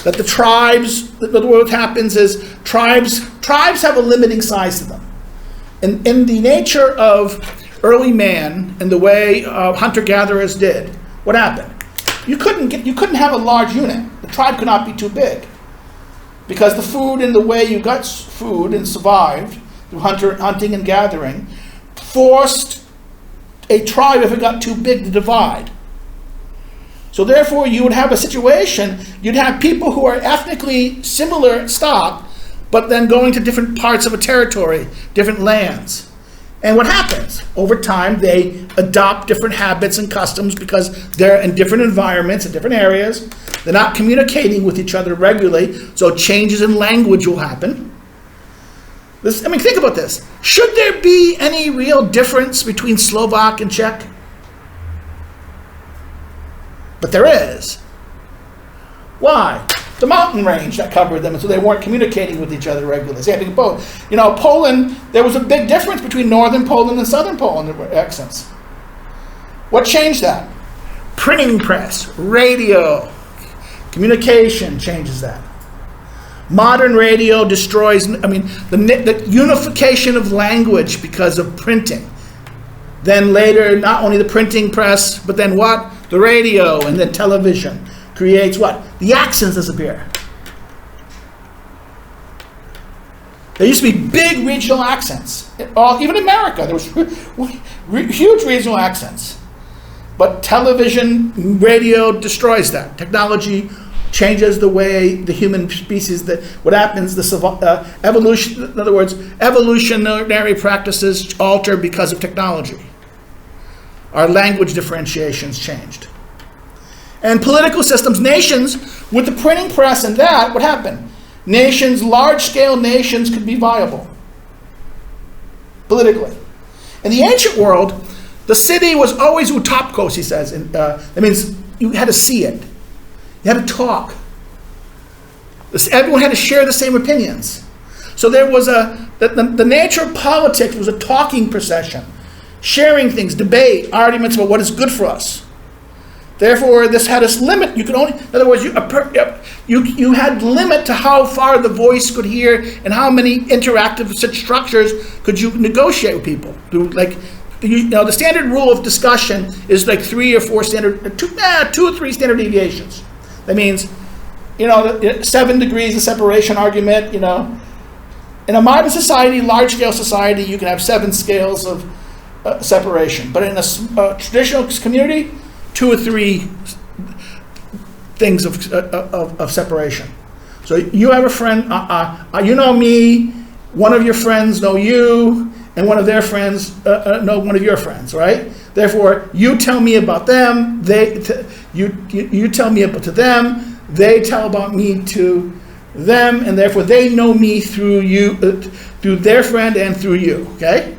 That the tribes, what happens is tribes have a limiting size to them. And in the nature of early man and the way hunter-gatherers did, what happened? You couldn't have a large unit. The tribe could not be too big. Because the food and the way you got food and survived through hunting and gathering forced a tribe, if it got too big, to divide. So therefore, you would have a situation, you'd have people who are ethnically similar stock, but then going to different parts of a territory, different lands. And what happens? Over time, they adopt different habits and customs because they're in different environments, in different areas. They're not communicating with each other regularly, so changes in language will happen. Think about this. Should there be any real difference between Slovak and Czech? But there is. Why? The mountain range that covered them, and so they weren't communicating with each other regularly. Same thing both. Poland, there was a big difference between northern Poland and southern Poland in accents. What changed that? Printing press, radio, communication changes that. Modern radio destroys, the unification of language because of printing. Then later, not only the printing press, but then what? The radio and then television creates what? The accents disappear. There used to be big regional accents. Even in America, there was huge regional accents. But television, radio destroys that. Technology changes the way the human species, what happens, evolution, in other words, evolutionary practices alter because of technology. Our language differentiations changed. And political systems, nations, with the printing press and that, what happened? Nations, large-scale nations could be viable politically. In the ancient world, the city was always utopkos, he says. That means you had to see it. You had to talk. Everyone had to share the same opinions. So there was the nature of politics was a talking procession, sharing things, debate, arguments about what is good for us. Therefore, this had its limit. You could only, in other words, you had limit to how far the voice could hear and how many interactive such structures could you negotiate with people. The standard rule of discussion is like 2 or 3 standard deviations. That means, 7 degrees of separation argument. In a modern society, large-scale society, you can have 7 scales of separation. But in a traditional community, 2 or 3 things of separation. So you have a friend, you know me, one of your friends know you, and one of their friends know one of your friends, right? Therefore, you tell me about them, you tell me about to them, they tell about me to them, and therefore they know me through you, through their friend and through you, okay?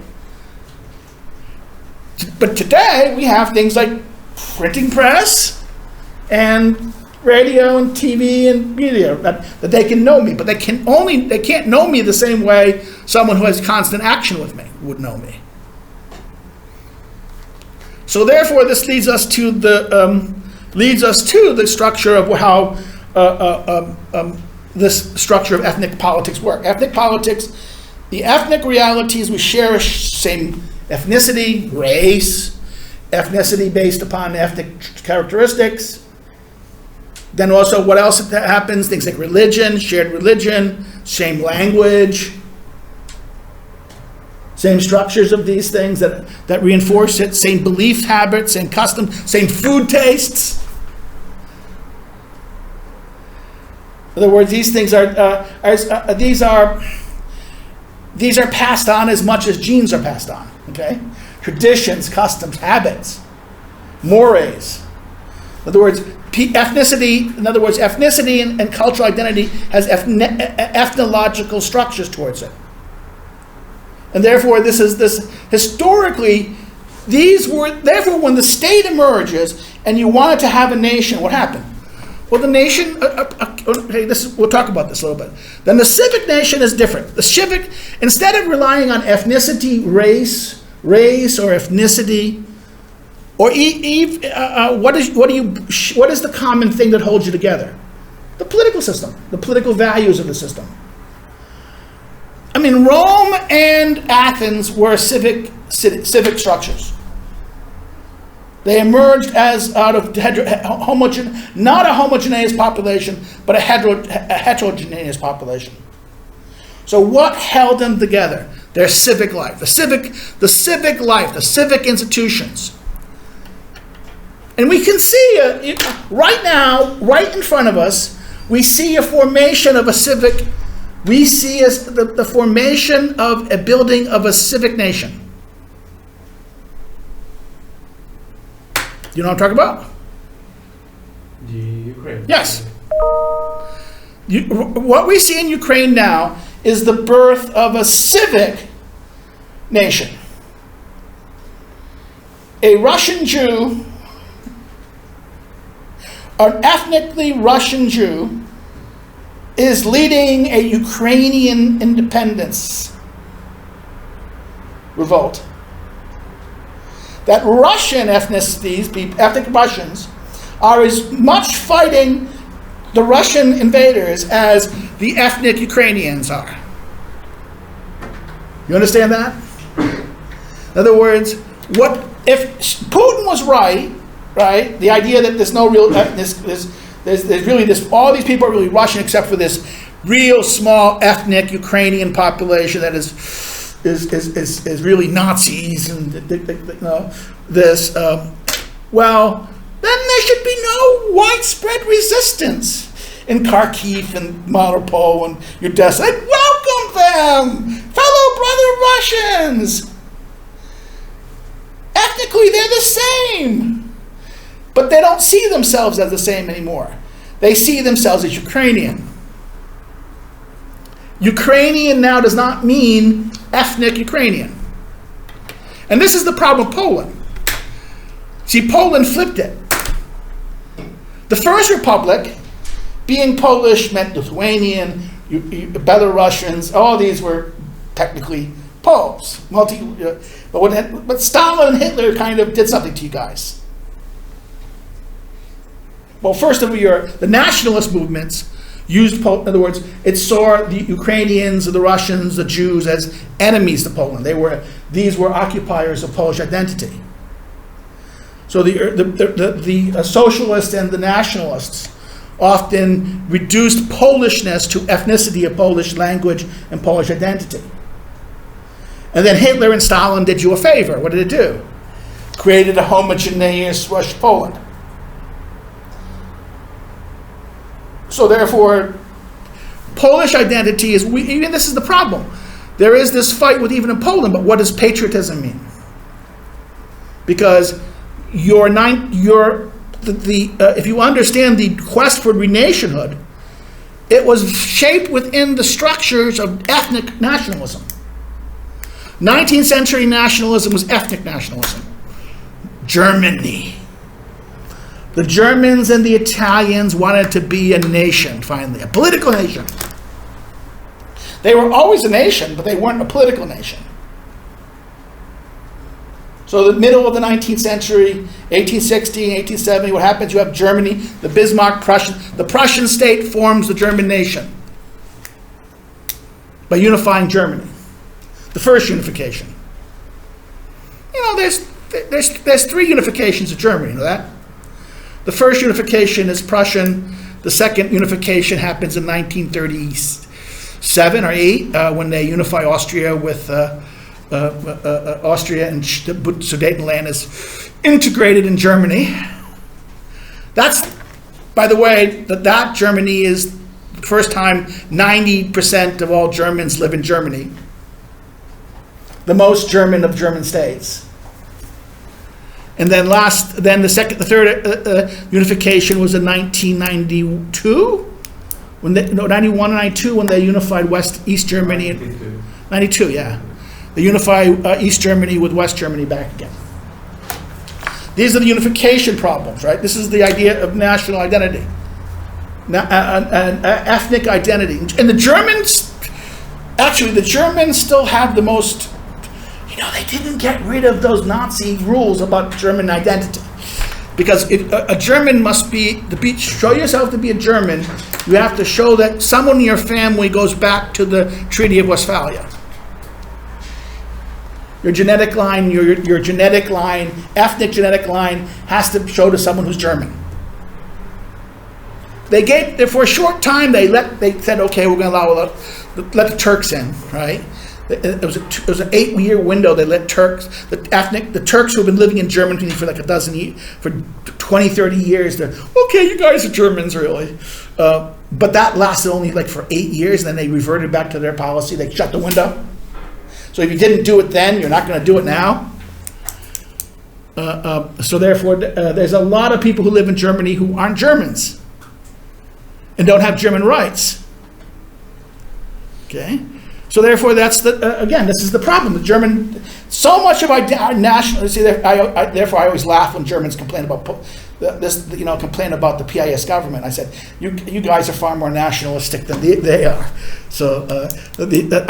But today, we have things like printing press and radio and TV and media that they can know me, but they can't know me the same way someone who has constant action with me would know me. So therefore, this leads us to the structure of how this structure of ethnic politics work. Ethnic politics, the ethnic realities we share same ethnicity, race, ethnicity based upon ethnic characteristics. Then also what else happens? Things like religion, shared religion, same language, same structures of these things that reinforce it, same belief habits, same customs, same food tastes. In other words, these things are passed on as much as genes are passed on. Okay, traditions, customs, habits, mores. In other words, ethnicity and cultural identity has ethnological structures towards it. And therefore, this historically, therefore when the state emerges and you wanted to have a nation, what happened? Well, the nation, we'll talk about this a little bit. Then the civic nation is different. The civic, instead of relying on ethnicity, race or ethnicity, or what is the common thing that holds you together? The political system, the political values of the system. I mean, Rome and Athens were civic structures. They emerged as out of not a homogeneous population, but a heterogeneous population. So what held them together? Their civic life, the civic life, the civic institutions. And we can see right now, right in front of us, we see a formation of a civic. We see as the formation of a building of a civic nation. You know what I'm talking about? The Ukraine. Yes. What we see in Ukraine now is the birth of a civic nation. A Russian Jew, an ethnically Russian Jew, is leading a Ukrainian independence revolt. That Russian ethnicities, ethnic Russians, are as much fighting the Russian invaders as the ethnic Ukrainians are. You understand that? In other words, what if Putin was right? The idea that there's no real there's really this, all these people are really Russian except for this real small ethnic Ukrainian population that is really Nazis and well, then there should be no widespread resistance in Kharkiv and Mariupol and Odessa. I'd welcome them, fellow brother Russians. Ethnically, they're the same, but they don't see themselves as the same anymore. They see themselves as Ukrainian. Ukrainian now does not mean ethnic Ukrainian. And this is the problem with Poland. See, Poland flipped it. The First Republic, being Polish meant Lithuanian, Belarusians, all these were technically Poles. But Stalin and Hitler kind of did something to you guys. Well, first of all, the nationalist movements used Poland. In other words, it saw the Ukrainians, the Russians, the Jews as enemies to Poland. These were occupiers of Polish identity. So the socialists and the nationalists often reduced Polishness to ethnicity of Polish language and Polish identity. And then Hitler and Stalin did you a favor. What did it do? Created a homogeneous Russian Poland. So therefore, Polish identity is, even this is the problem. There is this fight with even in Poland, but what does patriotism mean? Because if you understand the quest for renationhood, it was shaped within the structures of ethnic nationalism. 19th century nationalism was ethnic nationalism. Germany. The Germans and the Italians wanted to be a nation, finally, a political nation. They were always a nation, but they weren't a political nation. So the middle of the 19th century, 1860, 1870, what happens? You have Germany, the the Prussian state forms the German nation by unifying Germany. The first unification. There's three unifications of Germany, you know that? The first unification is Prussian. The second unification happens in 1937 or 8 when they unify Austria with Austria, and Sudetenland is integrated in Germany. That's, by the way, that Germany is the first time 90% of all Germans live in Germany. The most German of German states. And then the third unification was in 1992, 91 and 92 when they unified East Germany. 92, yeah. They unify East Germany with West Germany back again. These are the unification problems, right? This is the idea of national identity, ethnic identity. And the Germans still have the most. They didn't get rid of those Nazi rules about German identity. Because a German must show yourself to be a German, you have to show that someone in your family goes back to the Treaty of Westphalia. Your genetic line, your genetic line, ethnic genetic line has to show to someone who's German. For a short time, they said, okay, we're going to let the Turks in, right? It was an 8-year window. They let the Turks who have been living in Germany for like for 20, 30 years. They're, okay, you guys are Germans, really. But that lasted only like for 8 years, and then they reverted back to their policy. They shut the window. So if you didn't do it then, you're not going to do it now. So therefore, there's a lot of people who live in Germany who aren't Germans and don't have German rights. Okay? So therefore, that's this is the problem. So much of our national. See, therefore, I always laugh when Germans complain about complain about the PIS government. I said, you guys are far more nationalistic than they are. So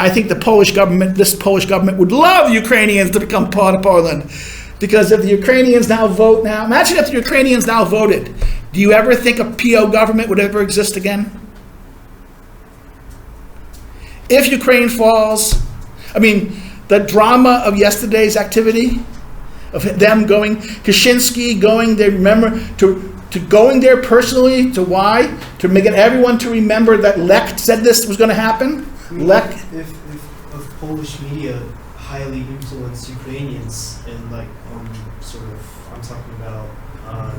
I think this Polish government would love Ukrainians to become part of Poland, because if the Ukrainians now vote now, imagine if the Ukrainians now voted. Do you ever think a PO government would ever exist again? If Ukraine falls, the drama of yesterday's activity, of them going, Kaczynski going there, remember, to going there personally, to why? To make everyone to remember that Lech said this was going to happen? Lech. If Polish media highly influence Ukrainians and I'm talking about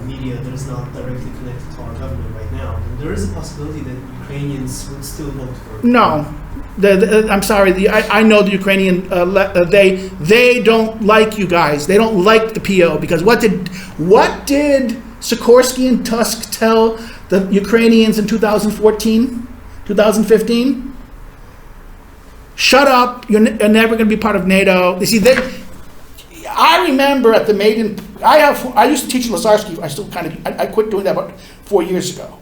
media that is not directly connected to our government right now, then there is a possibility that Ukrainians would still vote for. No, I'm sorry. I know the Ukrainian. They don't like you guys. They don't like the PO because what did Sikorsky and Tusk tell the Ukrainians in 2014, 2015? Shut up! You're never going to be part of NATO. You see, I remember at the Maiden. I used to teach in Lazarski. I quit doing that about 4 years ago.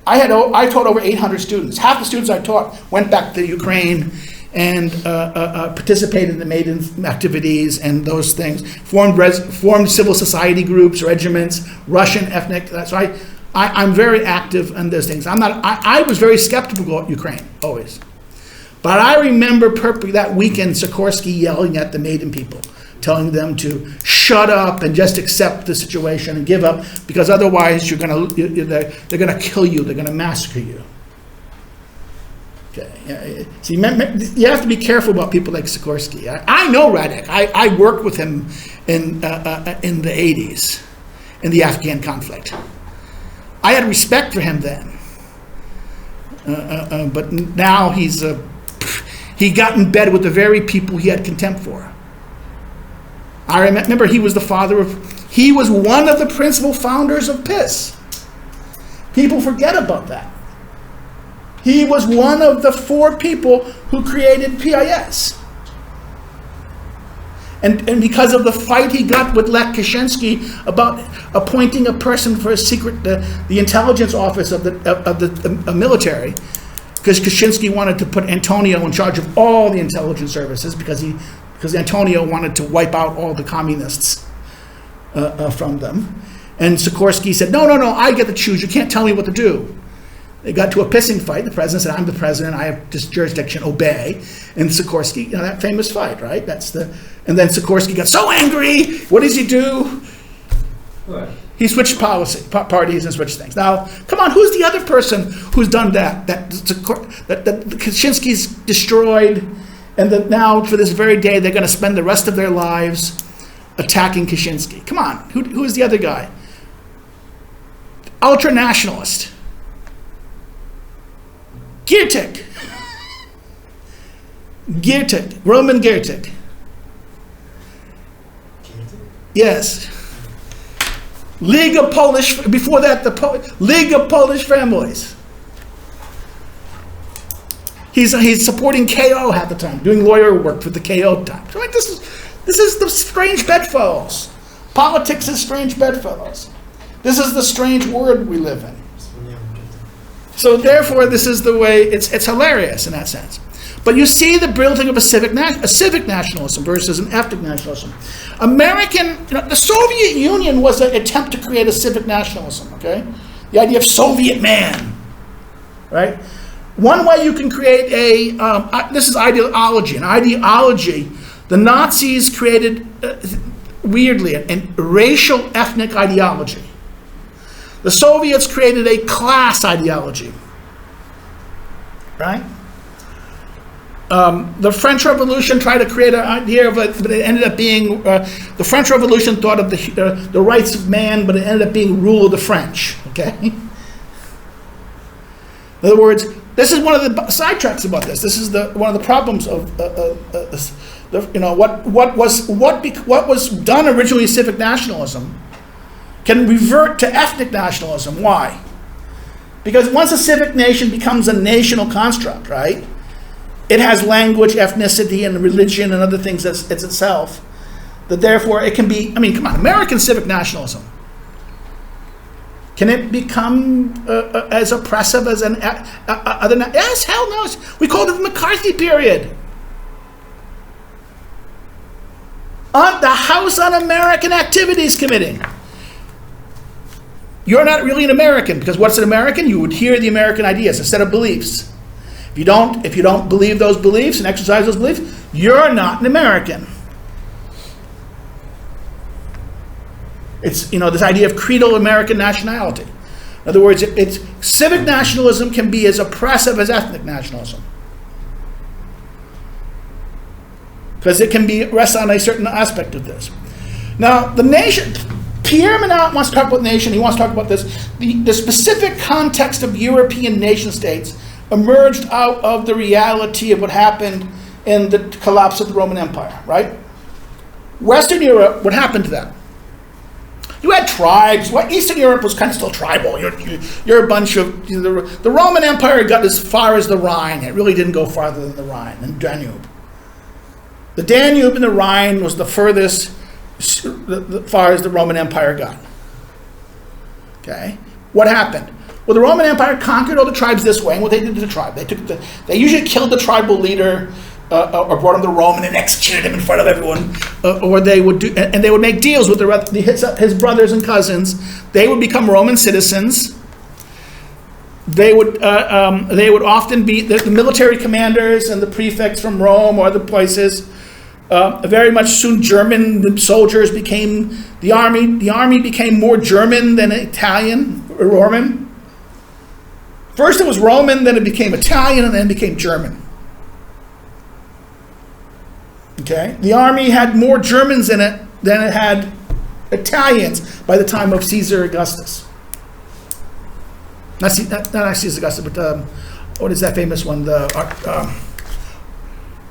I taught over 800 students. Half the students I taught went back to Ukraine and participated in the Maiden activities and those things. Formed civil society groups, regiments, Russian ethnic. So I'm very active in those things. I was very skeptical of Ukraine always, but I remember perfectly that weekend Sikorsky yelling at the Maiden people, telling them to shut up and just accept the situation and give up, because otherwise they're gonna kill you, they're gonna massacre you. Okay. See, you have to be careful about people like Sikorsky. I know Radek. I worked with him in the 80s, in the Afghan conflict. I had respect for him then, but now he got in bed with the very people he had contempt for. I remember he was one of the principal founders of PIS. People forget about that. He was one of the 4 people who created PIS. And because of the fight he got with Lech Kaczynski about appointing a person for a secret, the intelligence office of the military, because Kaczynski wanted to put Antonio in charge of all the intelligence services because Antonio wanted to wipe out all the communists from them. And Sikorsky said, no, I get to choose. You can't tell me what to do. They got to a pissing fight. The president said, I'm the president. I have this jurisdiction. Obey. And Sikorsky, that famous fight, right? And then Sikorsky got so angry. What does he do? What? He switched parties and switched things. Now, come on, who's the other person who's done that Kaczynski's destroyed, and that now, for this very day, they're going to spend the rest of their lives attacking Kaczynski? Come on, who is the other guy? Ultra-nationalist. Giertych. Roman Giertych. Yes. League of Polish, before that, League of Polish Families. He's supporting KO half the time, doing lawyer work for the KO time. So like this is the strange bedfellows. Politics is strange bedfellows. This is the strange world we live in. So therefore, this is the way it's hilarious in that sense. But you see the building of a civic nationalism versus an ethnic nationalism. The Soviet Union was an attempt to create a civic nationalism, okay? The idea of Soviet man, right? One way you can create this is ideology. An ideology, the Nazis created, weirdly, a racial ethnic ideology. The Soviets created a class ideology, right? The French Revolution tried to create an idea of it, but it ended up being, the French Revolution thought of the rights of man, but it ended up being rule of the French, okay? In other words, this is one of the sidetracks about this. This is one of the problems of, what was done originally as civic nationalism can revert to ethnic nationalism. Why? Because once a civic nation becomes a national construct, right? It has language, ethnicity, and religion and other things as itself. That therefore it can be, come on, American civic nationalism. Can it become as oppressive as other? Yes, hell no. We called it the McCarthy period. On the House Un-American Activities Committee. You're not really an American, because what's an American? You would hear the American ideas instead of beliefs. If you don't believe those beliefs and exercise those beliefs, you're not an American. It's this idea of creedal American nationality. In other words, it's civic nationalism can be as oppressive as ethnic nationalism, because it can be rest on a certain aspect of this. Now, the nation, Pierre Menat wants to talk about nation. He wants to talk about this. The specific context of European nation states emerged out of the reality of what happened in the collapse of the Roman Empire, right? Western Europe, what happened to them? You had tribes. Well, Eastern Europe was kind of still tribal. You're a bunch of... the Roman Empire got as far as the Rhine. It really didn't go farther than the Rhine and Danube. The Danube and the Rhine was the furthest, the far as the Roman Empire got. Okay? What happened? Well, the Roman Empire conquered all the tribes this way, and what they did to the tribe, they usually killed the tribal leader, or brought him to Rome and then executed him in front of everyone, or they would do, and they would make deals with his brothers and cousins. They would become Roman citizens. They would often be the military commanders and the prefects from Rome or other places. Very much soon, German soldiers became the army. The army became more German than Italian or Roman. First, it was Roman, then it became Italian, and then it became German. Okay, the army had more Germans in it than it had Italians by the time of Caesar Augustus. Not Caesar Augustus, but what is that famous one?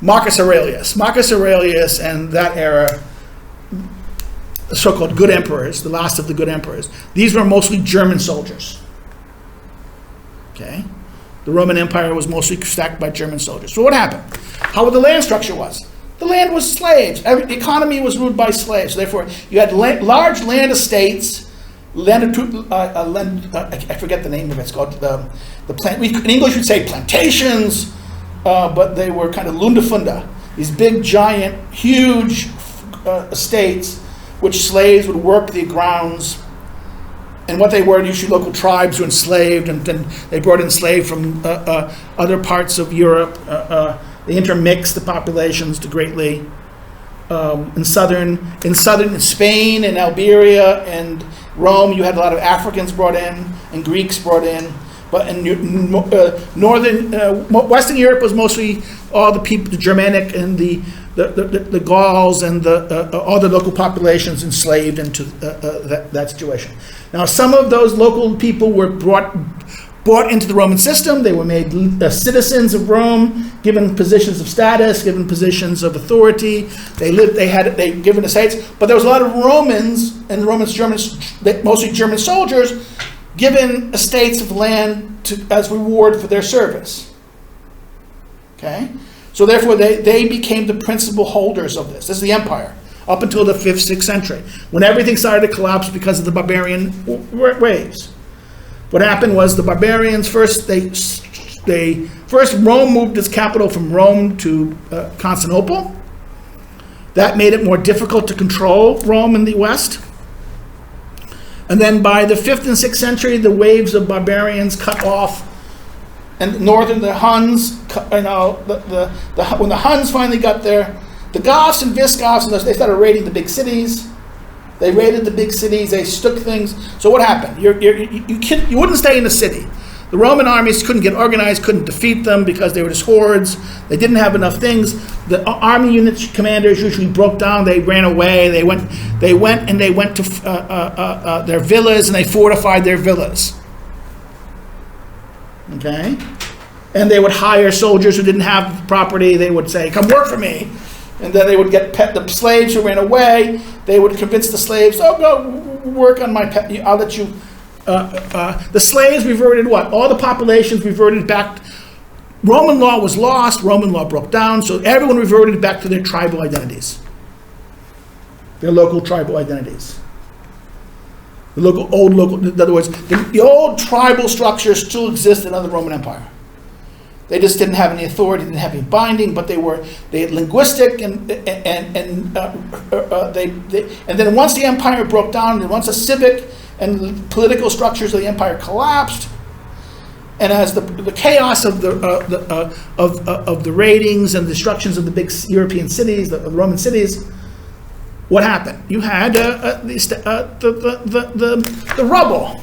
Marcus Aurelius. Marcus Aurelius and that era, the so-called good emperors, the last of the good emperors, these were mostly German soldiers. Okay, the Roman Empire was mostly stacked by German soldiers. So what happened? How the land structure was? The land was slaves. The economy was ruled by slaves. So therefore, you had large land estates. I forget the name of it. It's called in English we'd say plantations, but they were kind of lundifunda. These big, giant, huge estates, which slaves would work the grounds. And what they were, usually local tribes were enslaved, and then they brought in slaves from other parts of Europe. They intermixed the populations to greatly. In southern Spain and Iberia and Rome, you had a lot of Africans brought in and Greeks brought in. But in Western Europe was mostly all the people, the Germanic and the Gauls and all the local populations enslaved into that situation. Now, some of those local people were brought into the Roman system. They were made citizens of Rome, given positions of status, given positions of authority. They had given estates. But there was a lot of Romans and Germans, mostly German soldiers, given estates of land as reward for their service. Okay, so therefore they became the principal holders of this. This is the empire up until the 5th, 6th century, when everything started to collapse because of the barbarian waves. What happened was the barbarians first Rome moved its capital from Rome to Constantinople. That made it more difficult to control Rome in the west. And then by the 5th and 6th century, the waves of barbarians cut off, and the Huns, when the Huns finally got there, the Goths and Visigoths, they started raiding the big cities. They raided the big cities. They took things. So what happened? You wouldn't stay in the city. The Roman armies couldn't get organized, couldn't defeat them because they were just hordes. They didn't have enough things. The army unit commanders usually broke down. They ran away. They went to their villas and they fortified their villas. Okay, and they would hire soldiers who didn't have property. They would say, "Come work for me," and then they would get the slaves who ran away. They would convince the slaves, "Oh, go work on my pet. I'll let you." The slaves reverted what? All the populations reverted back. Roman law was lost. Roman law broke down. So everyone reverted back to their tribal identities. Their local tribal identities. In other words, the old tribal structures still existed under the Roman Empire. They just didn't have any authority, didn't have any binding, but they had linguistic and then once the empire broke down, and once the civic and political structures of the empire collapsed, and as the chaos of the raidings and destructions of the big European cities, the Roman cities, what happened? You had the rubble.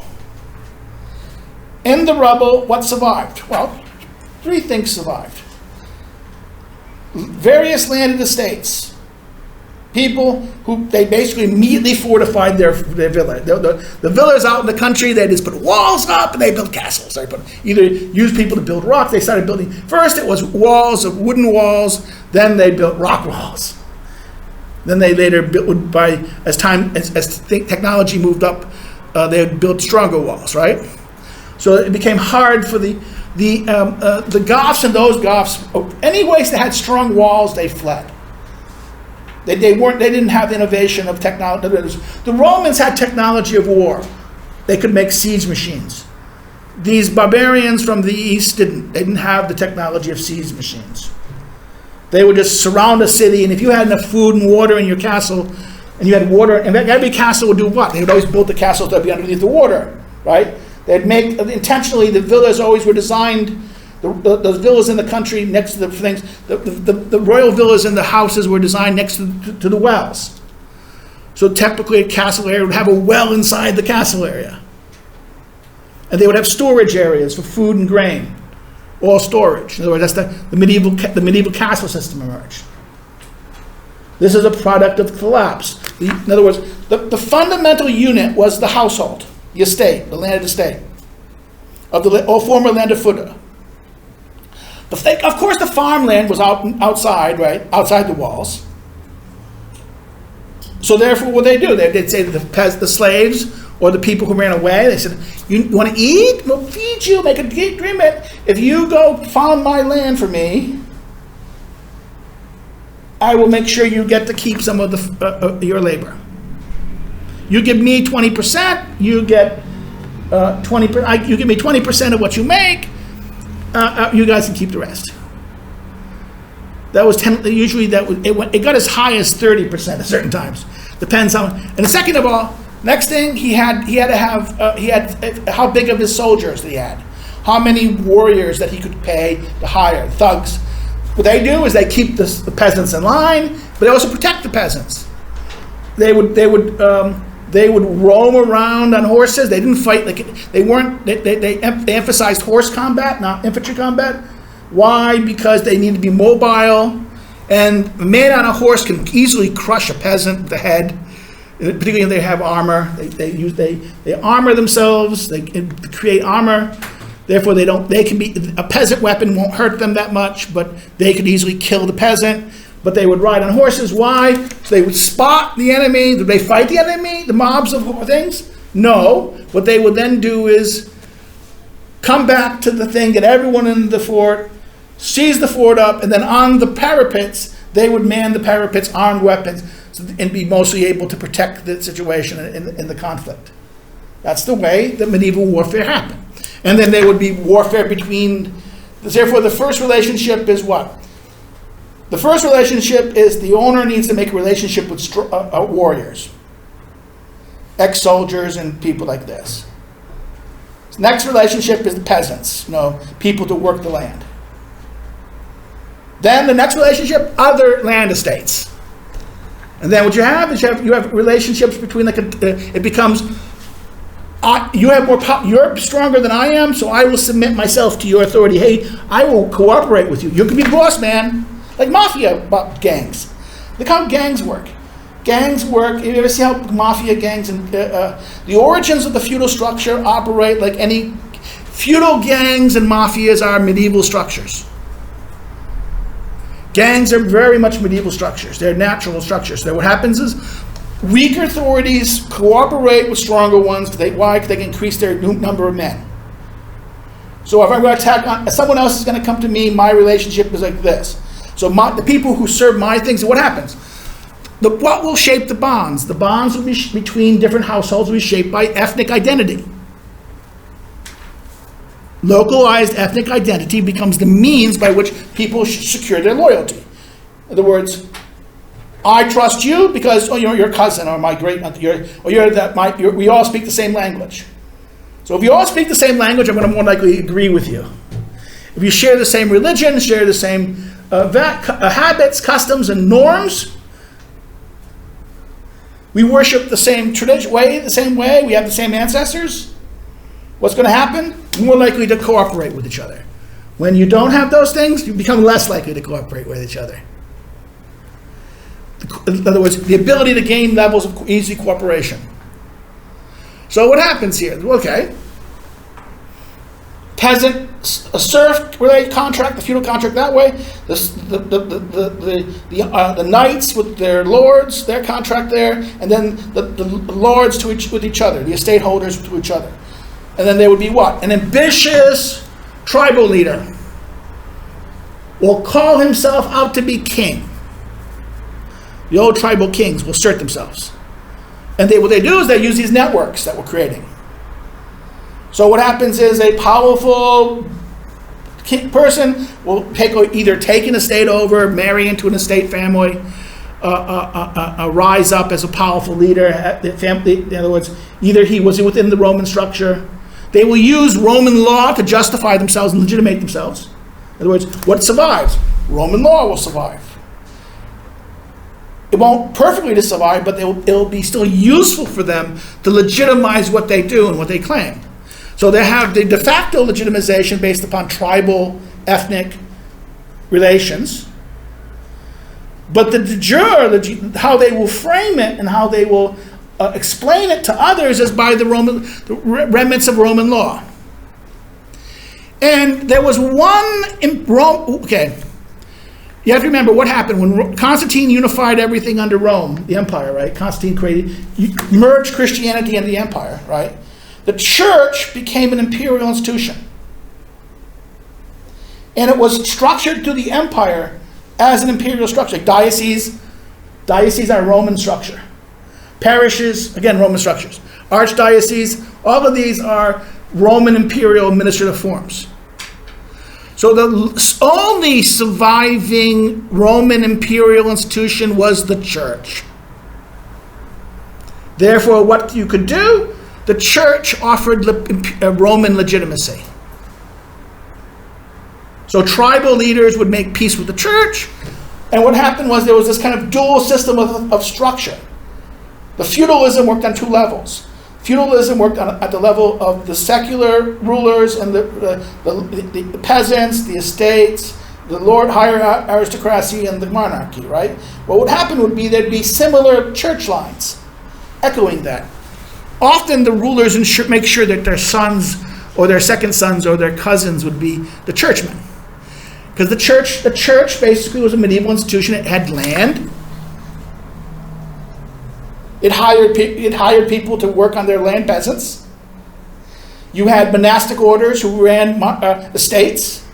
In the rubble, what survived? Well, 3 things survived. Various landed estates. people who they basically immediately fortified their villa. The villas out in the country, they just put walls up and they built castles. They either used people to build rock. They started building. First, it was walls of wooden walls. Then they built rock walls. Then they later built as technology moved up, they would build stronger walls. Right. So it became hard for the Goths and those Goths. Any place that had strong walls, they fled. They didn't have the innovation of technology. The Romans had technology of war. They could make siege machines. These barbarians from the east didn't. They didn't have the technology of siege machines. They would just surround a city, and if you had enough food and water in your castle, and you had water, and every castle would do what? They would always build the castles that would be underneath the water, right? They'd make, intentionally, the villas always were designed, the villas in the country next to the things, the royal villas and the houses were designed next to the wells. So typically a castle area would have a well inside the castle area. And they would have storage areas for food and grain, all storage. In other words, that's the medieval castle system emerged. This is a product of collapse. In other words, the fundamental unit was the household, the estate, the landed estate, of the former land of feuda. Of course, the farmland was outside, right, outside the walls. So therefore, what they do, they'd say to the slaves or the people who ran away, they said, "You want to eat? We'll feed you. Make an agreement. If you go farm my land for me, I will make sure you get to keep some of your labor. You give me 20%. You get 20%. You give me 20% of what you make. You guys can keep the rest." That was usually it got as high as 30% at certain times. Depends on. And the second of all, next thing he had how big of his soldiers he had, how many warriors that he could pay to hire, thugs. What they do is they keep the peasants in line, but they also protect the peasants. They would roam around on horses. They didn't fight they emphasized horse combat, not infantry combat. Why? Because they need to be mobile, and a man on a horse can easily crush a peasant with the head, particularly if they have armor. They armor themselves. They create armor. Therefore, a peasant weapon won't hurt them that much, but they could easily kill the peasant. But they would ride on horses. Why? So they would spot the enemy. Did they fight the enemy? The mobs of things? No. What they would then do is come back to the thing, get everyone in the fort, seize the fort up, and then on the parapets, they would man the parapets, armed weapons, and be mostly able to protect the situation in the conflict. That's the way that medieval warfare happened. And then there would be warfare between. Therefore, the first relationship is what? The first relationship is the owner needs to make a relationship with warriors, ex-soldiers, and people like this. Next relationship is the peasants, people to work the land. Then the next relationship, other land estates. And then what you have is you have relationships between it becomes you're stronger than I am, so I will submit myself to your authority. Hey, I will cooperate with you. You can be the boss man, like mafia gangs. Look how gangs work. Gangs work. You ever see how mafia gangs and the origins of the feudal structure operate like any feudal gangs and mafias are medieval structures. Gangs are very much medieval structures. They're natural structures. So what happens is weaker authorities cooperate with stronger ones. Why? Because they can increase their number of men. So if I'm going to attack someone else is going to come to me, my relationship is like this. So the people who serve my things, what happens? What will shape the bonds? The bonds will be between different households will be shaped by ethnic identity. Localized ethnic identity becomes the means by which people secure their loyalty. In other words, I trust you because you're your cousin or my great aunt, we all speak the same language. So if you all speak the same language, I'm going to more likely agree with you. If you share the same religion, share the same habits, customs, and norms, we worship the same way, we have the same ancestors, what's going to happen? More likely to cooperate with each other. When you don't have those things, you become less likely to cooperate with each other. In other words, the ability to gain levels of easy cooperation. So what happens here? Okay. Peasant, a serf related contract, the feudal contract that way. The knights with their lords, their contract there, and then the lords with each other, the estate holders to each other. And then there would be what? An ambitious tribal leader will call himself out to be king. The old tribal kings will assert themselves. And what they do is they use these networks that we're creating. So what happens is a powerful person will either take an estate over, marry into an estate family, rise up as a powerful leader. In other words, either he was within the Roman structure. They will use Roman law to justify themselves and legitimate themselves. In other words, what survives? Roman law will survive. It won't perfectly survive, but it'll be still useful for them to legitimize what they do and what they claim. So they have the de facto legitimization based upon tribal, ethnic relations. But the de jure, how they will frame it and how they will explain it to others is by the remnants of Roman law. And there was one in Rome, okay. You have to remember what happened when Constantine unified everything under Rome, the empire, right? Constantine merged Christianity into the empire, right? The church became an imperial institution. And it was structured through the empire as an imperial structure. Like dioceses are Roman structure. Parishes, again, Roman structures. Archdioceses, all of these are Roman imperial administrative forms. So the only surviving Roman imperial institution was the church. Therefore, what you could do, the church offered Roman legitimacy. So tribal leaders would make peace with the church, and what happened was there was this kind of dual system of structure. The feudalism worked on two levels. Feudalism worked at the level of the secular rulers and the peasants, the estates, the higher aristocracy, and the monarchy, right? What would happen would be there'd be similar church lines echoing that. Often the rulers make sure that their sons or their second sons or their cousins would be the churchmen. Because the church basically was a medieval institution. It had land. It hired people to work on their land, peasants. You had monastic orders who ran estates.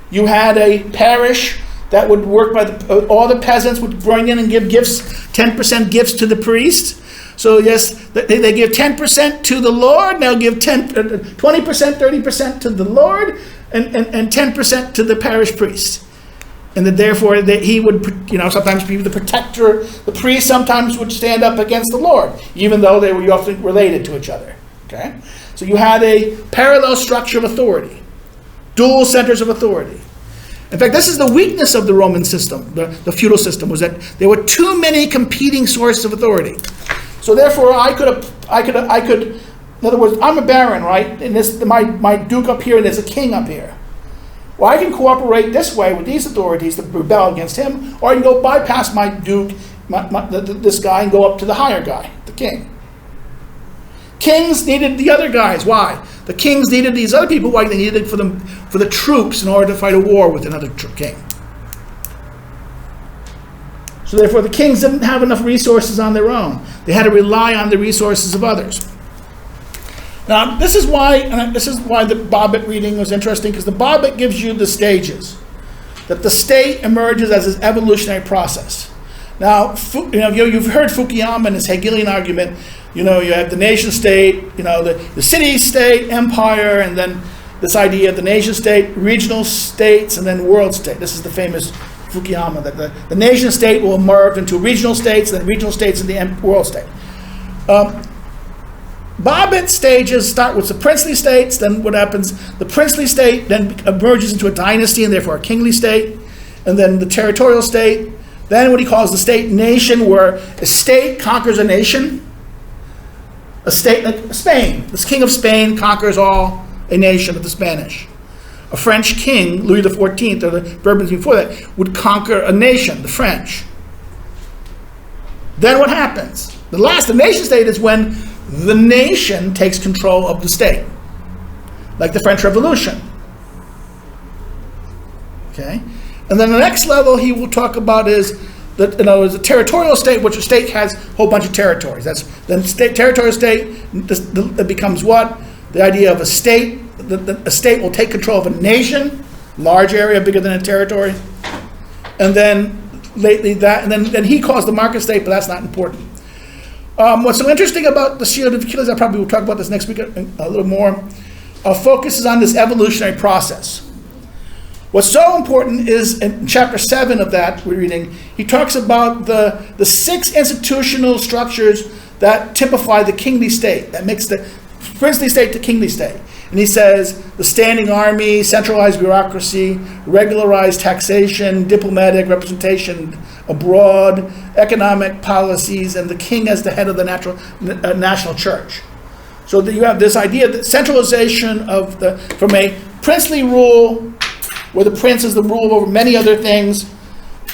You had a parish that would work by all the peasants would bring in and give gifts, 10% gifts to the priest. So yes, they give 10% to the Lord, and they'll give 20%, 30% to the Lord, and 10% to the parish priest. And that therefore he would, sometimes be the protector. The priest sometimes would stand up against the Lord, even though they were often related to each other. Okay, so you had a parallel structure of authority, dual centers of authority. In fact, this is the weakness of the Roman system, the feudal system, was that there were too many competing sources of authority. So therefore, I could. In other words, I'm a baron, right? And my duke up here, and there's a king up here. Well, I can cooperate this way with these authorities to rebel against him, or I can go bypass my duke, this guy, and go up to the higher guy, the king. Kings needed the other guys. Why? The kings needed these other people. Why? They needed it for the troops in order to fight a war with another king. So therefore, the kings didn't have enough resources on their own. They had to rely on the resources of others. Now, this is why the Bobbitt reading was interesting, because the Bobbitt gives you the stages. That the state emerges as an evolutionary process. Now, you've heard Fukuyama in his Hegelian argument. You have the nation state, the city state, empire, and then this idea of the nation state, regional states, and then world state. This is the famous Fukuyama, that the nation state will emerge into regional states, then regional states, and the world state. Bobbitt stages start with the princely states, then what happens, the princely state then emerges into a dynasty and therefore a kingly state, and then the territorial state, then what he calls the state-nation, where a state conquers a nation. A state like Spain, this king of Spain conquers a nation of the Spanish. A French king, Louis XIV, or the Bourbons before that, would conquer a nation, the French. Then what happens? The nation state is when the nation takes control of the state, like the French Revolution. Okay? And then the next level he will talk about is that, in other words, a territorial state, which a state has a whole bunch of territories. Then territorial state, it becomes what? The idea of a state. A state will take control of a nation, large area, bigger than a territory. And then then he calls the market state, but that's not important. What's so interesting about the shield of Achilles, I probably will talk about this next week a little more, focuses on this evolutionary process. What's so important is in chapter 7 of that we're reading, he talks about the 6 institutional structures that typify the kingly state, that makes the princely state to kingly state. And he says the standing army, centralized bureaucracy, regularized taxation, diplomatic representation abroad, economic policies, and the king as the head of the national church. So that you have this idea that centralization from a princely rule, where the prince is the rule over many other things,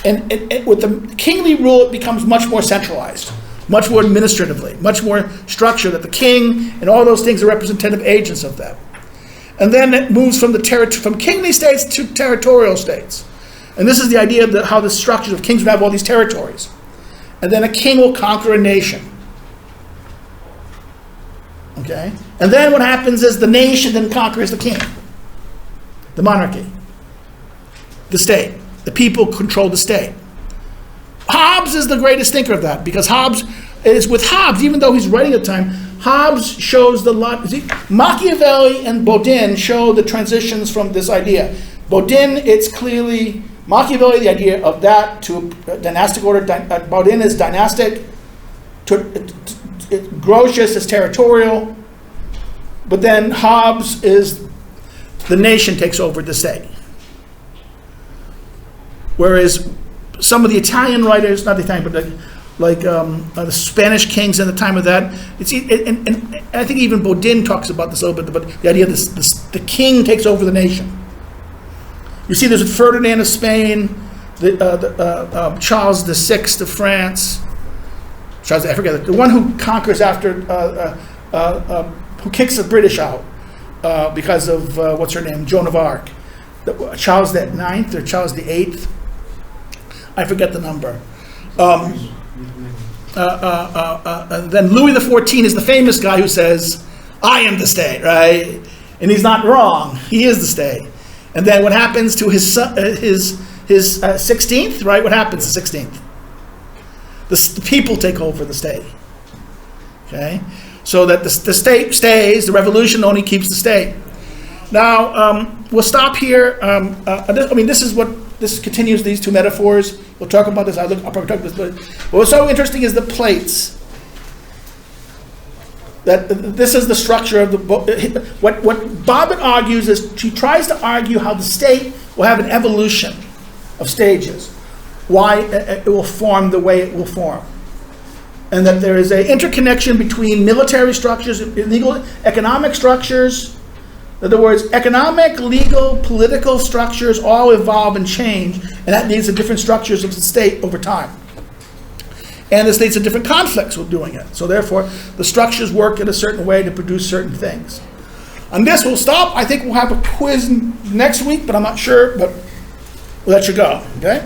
and with the kingly rule, it becomes much more centralized, much more administratively, much more structured, that the king and all those things are representative agents of that. And then it moves from from kingly states to territorial states. And this is the idea of how the structure of kings would have all these territories. And then a king will conquer a nation. Okay? And then what happens is the nation then conquers the king, the monarchy, the state. The people control the state. Hobbes is the greatest thinker of that, because Hobbes, even though he's writing at the time, Hobbes shows Machiavelli and Bodin show the transitions from this idea. Bodin, it's clearly Machiavelli, the idea of that to dynastic order. Bodin is dynastic. Grotius is territorial. But then Hobbes is the nation takes over the state. Whereas some of the Italian writers, not the Italian, but the Spanish kings in the time of that, and I think even Bodin talks about this a little bit, but the idea that the king takes over the nation. You see, there's Ferdinand of Spain, Charles VI of France, I forget, the one who conquers after, who kicks the British out because of, what's her name, Joan of Arc. Charles the 9th or Charles the 8th. I forget the number. Then Louis XIV is the famous guy who says, I am the state, right? And he's not wrong. He is the state. And then what happens to his 16th, right? What happens to 16th? The people take over the state. Okay? So that the state stays, the revolution only keeps the state. Now, we'll stop here. This continues these two metaphors. We'll talk about this. I'll probably talk about this. But what's so interesting is the plates. That this is the structure of the book. What Bobbitt argues is she tries to argue how the state will have an evolution of stages. Why it will form the way it will form. And that there is an interconnection between military structures, legal, economic structures. In other words, economic, legal, political structures all evolve and change, and that leads to different structures of the state over time. And this leads to different conflicts with doing it. So therefore, the structures work in a certain way to produce certain things. On this, we'll stop. I think we'll have a quiz next week, but I'm not sure, but we'll let you go, okay?